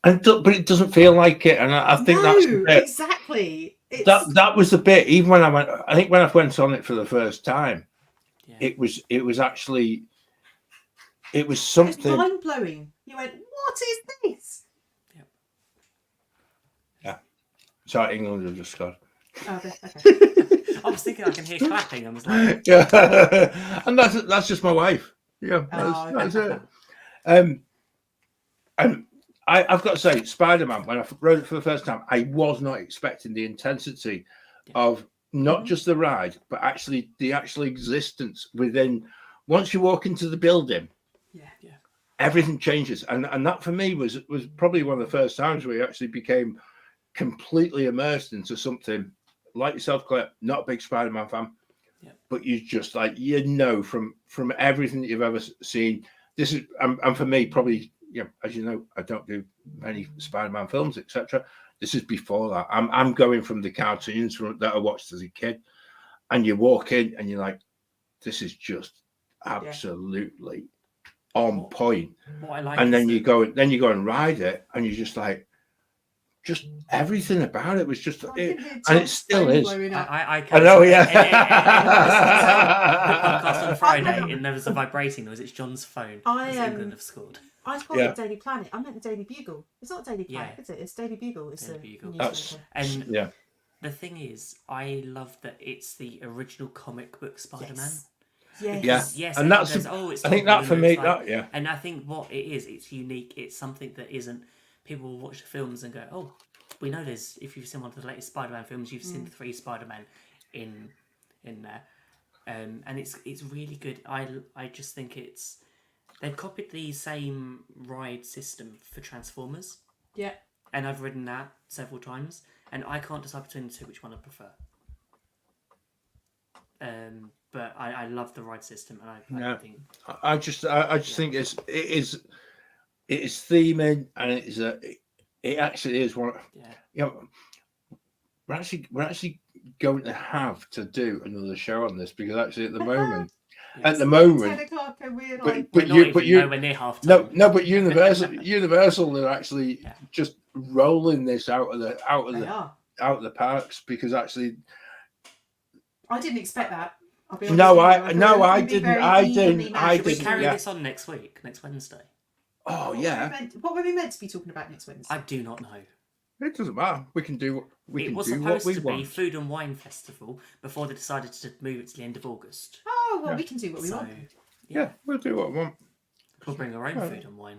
Speaker 1: But it doesn't feel like it, and I think that's the bit.
Speaker 4: Exactly.
Speaker 1: That was the bit. Even when I went on it for the first time, it was actually it was
Speaker 4: It's
Speaker 1: something.
Speaker 4: mind blowing. You went, what is this?
Speaker 1: Yeah. Sorry, England have just scored.
Speaker 4: Oh, okay.
Speaker 3: I was thinking I can hear clapping. I was like,
Speaker 1: Yeah, and that's just my wife. Yeah, that's it. And I've got to say, Spider-Man, when I wrote it for the first time, I was not expecting the intensity of not just the ride, but actually the actual existence within. Once you walk into the building, everything changes, and that for me was probably one of the first times where you actually became completely immersed into something. Like yourself, Claire, not a big Spider-Man fan, but you just like from everything that you've ever seen. This is and for me probably, as you know, I don't do many Spider-Man films, etc. This is before that. I'm going from the cartoons that I watched as a kid, and you walk in and you're like, this is just absolutely on point.
Speaker 3: What I like,
Speaker 1: and then you go and ride it, and you're just like. Just everything about it was just, and it still is.
Speaker 3: I
Speaker 1: know, yeah.
Speaker 3: The podcast on Friday, and there was a vibrating noise. It's John's phone. England have scored.
Speaker 4: I called it Daily Planet. I meant the Daily Bugle. It's not Daily Planet, is it? It's Daily Bugle. It's
Speaker 3: Daily Bugle.
Speaker 4: And
Speaker 3: the thing is, I love that it's the original comic book Spider-Man.
Speaker 4: Yes.
Speaker 1: And that's. I think that for me,
Speaker 3: And I think what it is, it's unique. It's something that isn't. People will watch the films and go, "Oh, we know there's." If you've seen one of the latest Spider-Man films, you've seen the 3 Spider-Man in there, and it's really good. I just think they've copied the same ride system for Transformers.
Speaker 4: Yeah.
Speaker 3: And I've ridden that several times, and I can't decide between the two which one I prefer. But I love the ride system, and I think
Speaker 1: I just think it is theming, and it actually is one. We're actually going to have to do another show on this, because actually at the moment,
Speaker 4: 10 o'clock, and we're like,
Speaker 3: but nowhere near half time.
Speaker 1: No, but Universal are actually just rolling this out of the parks, because actually
Speaker 4: I didn't expect that.
Speaker 1: I didn't.
Speaker 3: We carry this on next Wednesday.
Speaker 1: Oh,
Speaker 4: What were we meant to be talking about next Wednesday?
Speaker 3: I do not know.
Speaker 1: It doesn't matter. We can do what we
Speaker 3: want. It was supposed to be Food and Wine Festival before they decided to move it to the end of August.
Speaker 4: Oh, well, we can do what we want.
Speaker 1: Yeah, we'll do what we want.
Speaker 3: We'll bring our own food and wine.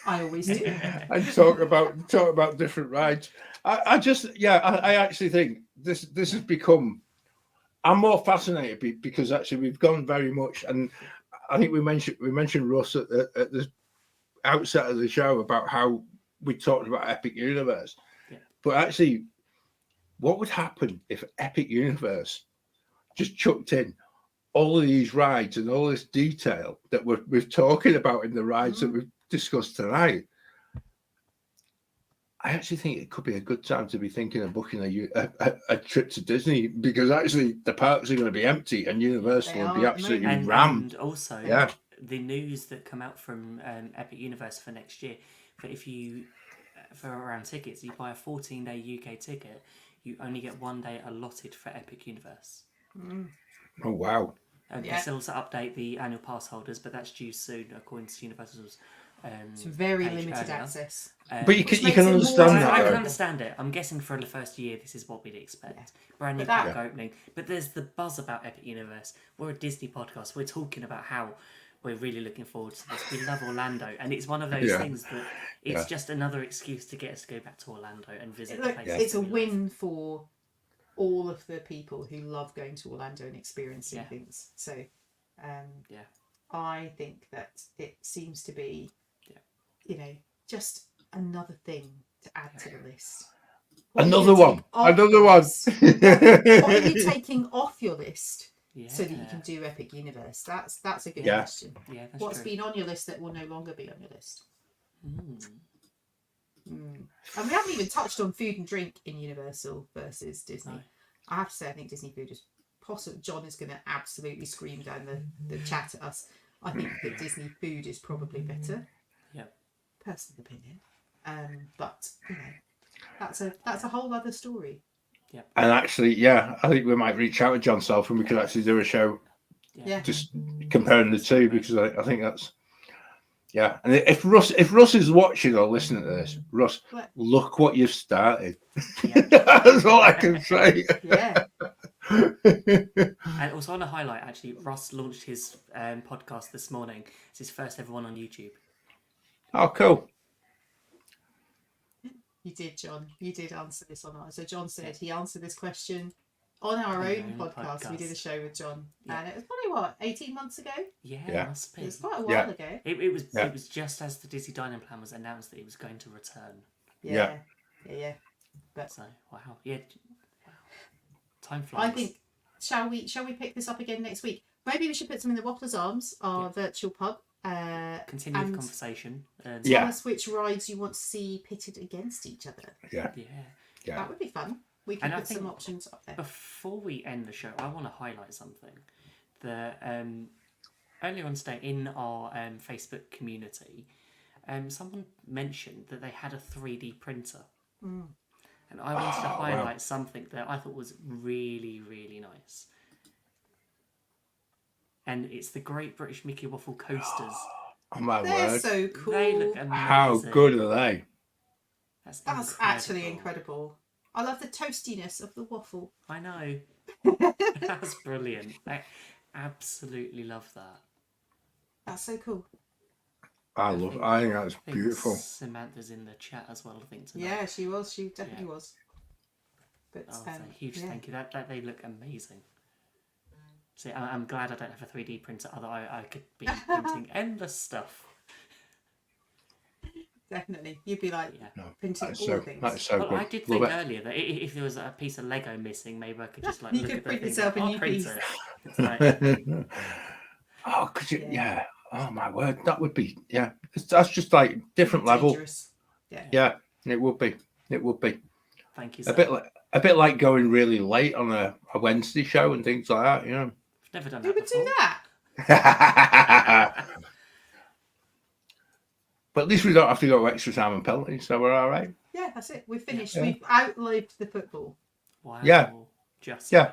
Speaker 4: I always do.
Speaker 1: And talk about different rides. I actually think this has become. I'm more fascinated because actually we've gone very much, and I think we mentioned Russ at the outset of the show about how we talked about Epic Universe, but actually, what would happen if Epic Universe just chucked in all of these rides and all this detail that we're talking about in the rides that we've discussed tonight? I actually think it could be a good time to be thinking of booking a trip to Disney, because actually the parks are going to be empty and Universal will be absolutely rammed.
Speaker 3: And also, the news that come out from Epic Universe for next year, for around tickets, you buy a 14-day UK ticket, you only get 1 day allotted for Epic Universe.
Speaker 1: Oh, wow.
Speaker 3: They still also update the annual pass holders, but that's due soon, according to Universal's
Speaker 4: it's very limited access.
Speaker 1: But you can understand that.
Speaker 3: I can understand it. I'm guessing for the first year, this is what we'd expect. Brand new park opening. But there's the buzz about Epic Universe. We're a Disney podcast. We're talking about how we're really looking forward to this. We love Orlando. And it's one of those things that it's just another excuse to get us to go back to Orlando and visit the places.
Speaker 4: It's a win for all of the people who love going to Orlando and experiencing things. So, I think that it seems to be, just another thing to add to the list.
Speaker 1: Another one. What
Speaker 4: are you taking off your list so that you can do Epic Universe? That's a good question.
Speaker 3: Yeah, that's
Speaker 4: What's
Speaker 3: true.
Speaker 4: been on your list that will no longer be on your list? And we haven't even touched on food and drink in Universal versus Disney. No. I have to say, I think Disney food is possible. John is going to absolutely scream down the chat at us. I think that Disney food is probably better. Personal opinion, but that's a whole other story.
Speaker 1: And actually, I think we might reach out to John Self and we could actually do a show
Speaker 4: Yeah.
Speaker 1: Just comparing the two, because I think that's And if Russ is watching or listening to this, Russ, look what you've started.
Speaker 3: Yeah.
Speaker 1: That's all I can say.
Speaker 4: Yeah.
Speaker 3: And also on a highlight, actually, Russ launched his podcast this morning. It's his first ever one on YouTube.
Speaker 1: Oh, cool.
Speaker 4: You did, John. You did answer this on ours. So John said he answered this question on our own podcast. We did a show with John, and it was probably 18 months ago.
Speaker 3: Yeah,
Speaker 1: Yeah.
Speaker 3: It must be.
Speaker 4: It was quite a while ago.
Speaker 3: It was just as the Dizzy Dining Plan was announced that he was going to return.
Speaker 4: Yeah. But
Speaker 3: so wow, time flies.
Speaker 4: I think shall we pick this up again next week? Maybe we should put some in the Waffler's Arms, our virtual pub.
Speaker 3: Continue the conversation.
Speaker 4: Tell us which rides you want to see pitted against each other.
Speaker 1: Yeah.
Speaker 4: That would be fun. We can put some options up there.
Speaker 3: Before we end the show, I want to highlight something. Earlier on today in our Facebook community, someone mentioned that they had a 3D printer. And I wanted to highlight something that I thought was really, really nice. And it's the Great British Mickey Waffle coasters.
Speaker 1: Oh my
Speaker 4: They're
Speaker 1: word.
Speaker 4: so cool.
Speaker 3: They look amazing.
Speaker 1: How good are they?
Speaker 3: That's
Speaker 4: actually incredible. I love the toastiness of the waffle.
Speaker 3: I know. That's brilliant. I absolutely love that.
Speaker 4: That's so cool.
Speaker 1: I think that's beautiful.
Speaker 3: Samantha's in the chat as well, I think, tonight.
Speaker 4: Yeah, she was. She definitely was. But
Speaker 3: a huge thank you. That they look amazing. See, I'm glad I don't have a 3D printer, otherwise I could be printing endless stuff.
Speaker 4: Definitely. You'd be like printing all things.
Speaker 1: That's so good.
Speaker 3: I did think earlier that if there was a piece of Lego missing, maybe I could just
Speaker 4: you
Speaker 3: look
Speaker 4: could
Speaker 3: at
Speaker 4: print
Speaker 3: the
Speaker 4: yourself
Speaker 3: thing.
Speaker 4: a new piece.
Speaker 3: It's like,
Speaker 1: oh, could you? Yeah. Oh my word, that would be That's just like different level. Yeah, it would be. It would be.
Speaker 3: Thank you.
Speaker 1: A bit like going really late on a Wednesday show and things like that. You know.
Speaker 3: I've never done
Speaker 4: Who
Speaker 3: that.
Speaker 4: would do that?
Speaker 1: But at least we don't have to go extra time and penalty, so we're all right.
Speaker 4: Yeah, that's it. We've finished. Yeah. We've outlived the football.
Speaker 3: Wow.
Speaker 1: Yeah.
Speaker 3: Just.
Speaker 1: Yeah.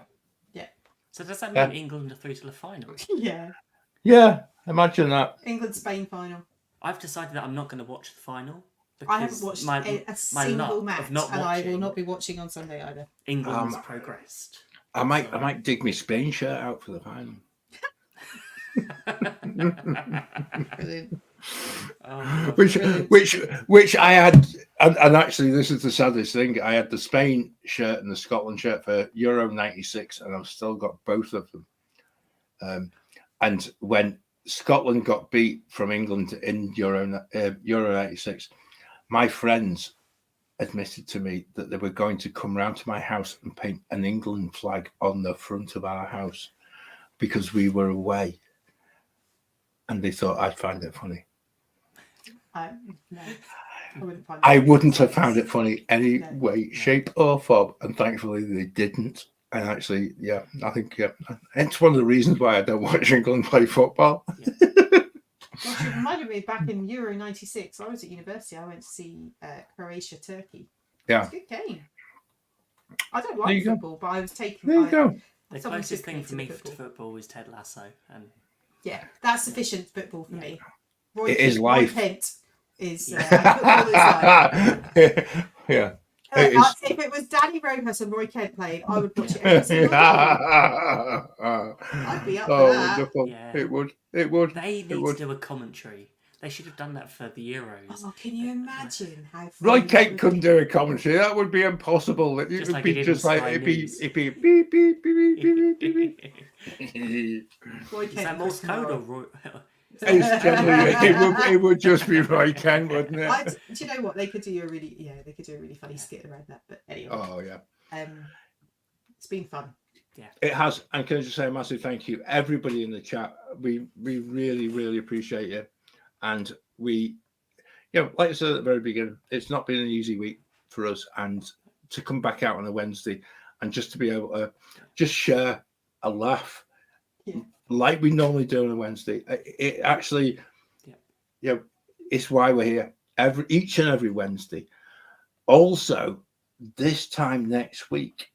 Speaker 3: So does that mean England are through to the final?
Speaker 4: Yeah.
Speaker 1: Yeah. Imagine that.
Speaker 4: England-Spain final.
Speaker 3: I've decided that I'm not going to watch the final.
Speaker 4: I haven't watched a single match, and I will not be watching on Sunday either.
Speaker 3: England has progressed.
Speaker 1: I might dig my Spain shirt out for the final.
Speaker 4: Brilliant.
Speaker 1: Which I had, and actually this is the saddest thing. I had the Spain shirt and the Scotland shirt for Euro '96, and I've still got both of them. And when Scotland got beat from England in Euro '96, my friends admitted to me that they were going to come round to my house and paint an England flag on the front of our house because we were away. And they thought I'd find it funny.
Speaker 4: No, I
Speaker 1: wouldn't have found it funny any way, shape, or form. And thankfully, they didn't. And actually, I think it's one of the reasons why I don't watch England play football.
Speaker 4: Well, it reminded me back in Euro '96. I was at university. I went to see Croatia, Turkey.
Speaker 1: Yeah,
Speaker 4: it was a good game. I don't like football, but I was taking.
Speaker 1: There you go.
Speaker 3: The closest thing for me to football was Ted Lasso, and
Speaker 4: that's sufficient football for me.
Speaker 1: It is life.
Speaker 4: Roy Kent is football is life.
Speaker 1: Yeah.
Speaker 4: If it was Danny Rojas and Roy Kent playing, I would watch it every single day. I'd be up for that.
Speaker 1: Wonderful.
Speaker 3: Yeah.
Speaker 1: It would.
Speaker 3: They need to do a commentary. They should have done that for the Euros.
Speaker 4: Oh, can you imagine how
Speaker 1: Roy Kent couldn't do a commentary. That would be impossible. It would be just like it'd be beep beep beep beep beep beep beep.
Speaker 4: Roy Kent.
Speaker 3: Is that Morse code or Roy?
Speaker 1: It's generally, it would just be Roy Kent, wouldn't it?
Speaker 4: Do you know what they could do? A really funny skit around that. But anyway, it's been fun.
Speaker 3: Yeah,
Speaker 1: it has. And can I just say a massive thank you, everybody in the chat. We really, really appreciate you. And we, like I said at the very beginning, it's not been an easy week for us. And to come back out on a Wednesday and just to be able to just share a laugh like we normally do on a Wednesday, it actually, it's why we're here each and every Wednesday. Also, this time next week.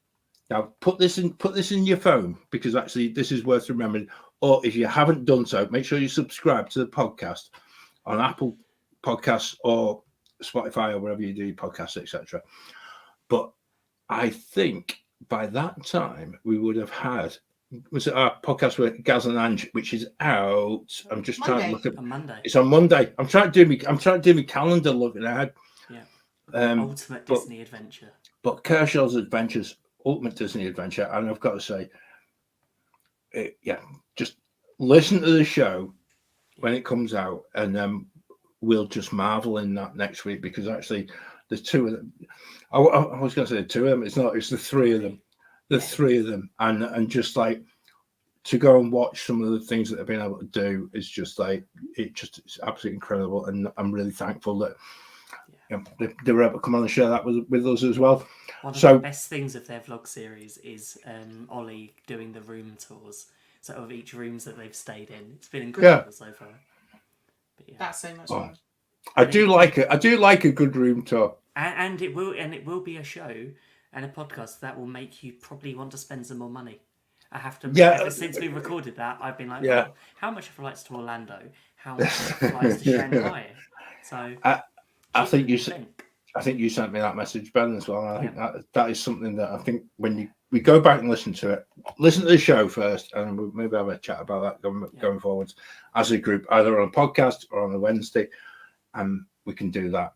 Speaker 1: Now, put this in your phone, because actually this is worth remembering. or if you haven't done so, make sure you subscribe to the podcast on Apple Podcasts or Spotify or wherever you do your podcasts, etc. But I think by that time we would have had, was it our podcast with Gaz and Ange, which is out? I'm just trying to look at
Speaker 3: on Monday.
Speaker 1: It's on Monday. I'm trying to do my calendar looking ahead.
Speaker 3: Yeah.
Speaker 1: Ultimate
Speaker 3: Disney adventure.
Speaker 1: But Kershaw's Adventures, Ultimate Disney Adventure, and I've got to say, just listen to the show when it comes out, and then we'll just marvel in that next week, because actually there's two of them. I was going to say the two of them. It's not. It's the three of them. The three of them, and just like to go and watch some of the things that they've been able to do is just like it's absolutely incredible, and I'm really thankful that they were able to come on and share that with us as well.
Speaker 3: One of the best things of their vlog series is Ollie doing the room tours. So of each rooms that they've stayed in, it's been incredible so far. But
Speaker 4: that's so much fun.
Speaker 1: I do like it. I do like a good room tour,
Speaker 3: and it will be a show and a podcast that will make you probably want to spend some more money. I have to. Ever since we recorded that, I've been like, well, how much are flights to Orlando? How much are flights to Shanghai? So
Speaker 1: I think you sent me that message, Ben, as well. I think that is something that I think when we go back and listen to the show first, and we'll maybe have a chat about that going forwards as a group, either on a podcast or on a Wednesday, and we can do that.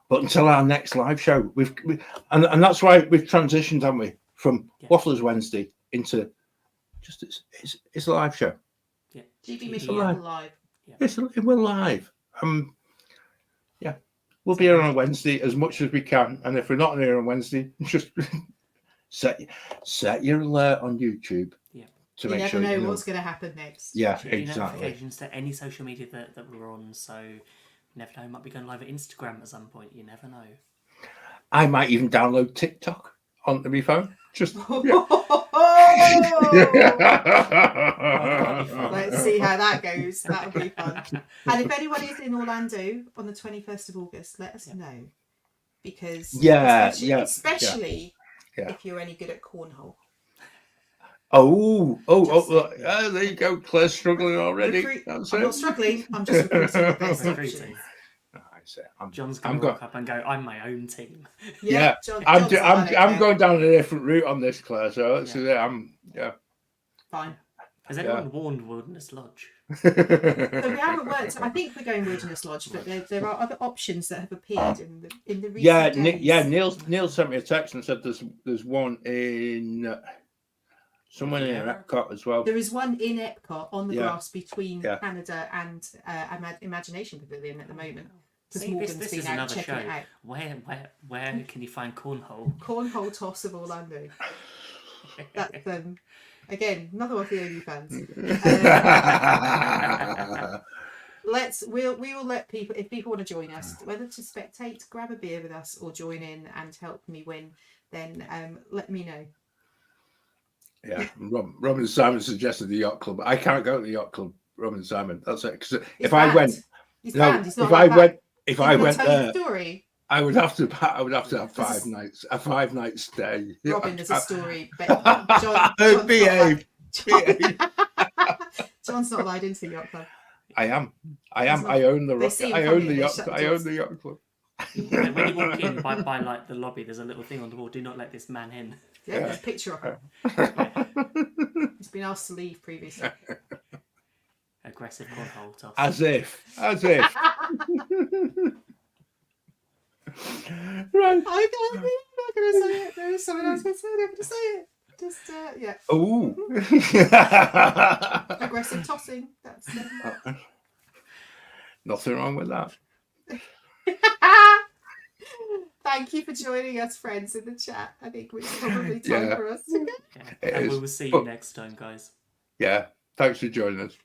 Speaker 1: But until our next live show, and that's why we've transitioned, haven't we, from Wafflers Wednesday into just it's a live show.
Speaker 4: Yeah, GB Media live.
Speaker 1: We're live. We'll be here on a Wednesday as much as we can, and if we're not here on Wednesday, just set your alert on YouTube. Yeah, to make sure you never
Speaker 4: know what's going to happen next.
Speaker 1: Yeah,
Speaker 3: exactly.
Speaker 1: Notifications
Speaker 3: to any social media that we're on, so you never know. Might be going live at Instagram at some point. You never know.
Speaker 1: I might even download TikTok onto my phone. Just
Speaker 4: Let's see how that goes. That'll be fun. And if anyone is in Orlando on the 21st of August, let us know, because especially if you're any good at cornhole.
Speaker 1: There you go. Claire's struggling already.
Speaker 4: I'm not struggling. I'm just recruiting.
Speaker 3: John's going to walk up and go, I'm my own team.
Speaker 1: I'm going down a different route on this, Claire. So let's do that.
Speaker 4: Fine.
Speaker 3: Has anyone warned Wilderness Lodge?
Speaker 4: So we haven't worked. I think we're going Wilderness Lodge, but there are other options that have appeared in the recent days.
Speaker 1: Neil sent me a text and said there's one in somewhere near Epcot as well.
Speaker 4: There is one in Epcot on the grass between Canada and Imagination Pavilion at the moment.
Speaker 3: This is another show. Where can you find cornhole?
Speaker 4: Cornhole toss of Orlando. That's again another one for the OnlyFans. We will let people, if people want to join us, whether to spectate, grab a beer with us, or join in and help me win, then let me know.
Speaker 1: Yeah, Rob and Simon suggested the yacht club. I can't go to the yacht club, Rob and Simon. That's it. Because if I went, if I went there, I would have to have 5 nights, a 5-night stay.
Speaker 4: Robin, there's a story.
Speaker 1: Behave.
Speaker 4: John's not allowed into the yacht club.
Speaker 1: I am. I own the yacht club.
Speaker 3: When you walk in by like the lobby, there's a little thing on the wall. Do not let this man in.
Speaker 4: Yeah, there's a picture of him. He's been asked to leave previously.
Speaker 3: Aggressive cornhole toss.
Speaker 1: As if. Right.
Speaker 4: I'm not going to say it. There is someone else going to say it. I'm going to say it. Just, yeah.
Speaker 1: Ooh.
Speaker 4: Aggressive tossing. That's
Speaker 1: nothing wrong with that.
Speaker 4: Thank you for joining us, friends, in the chat. I think it's probably time for us to go.
Speaker 3: And we will see you next time, guys.
Speaker 1: Yeah. Thanks for joining us.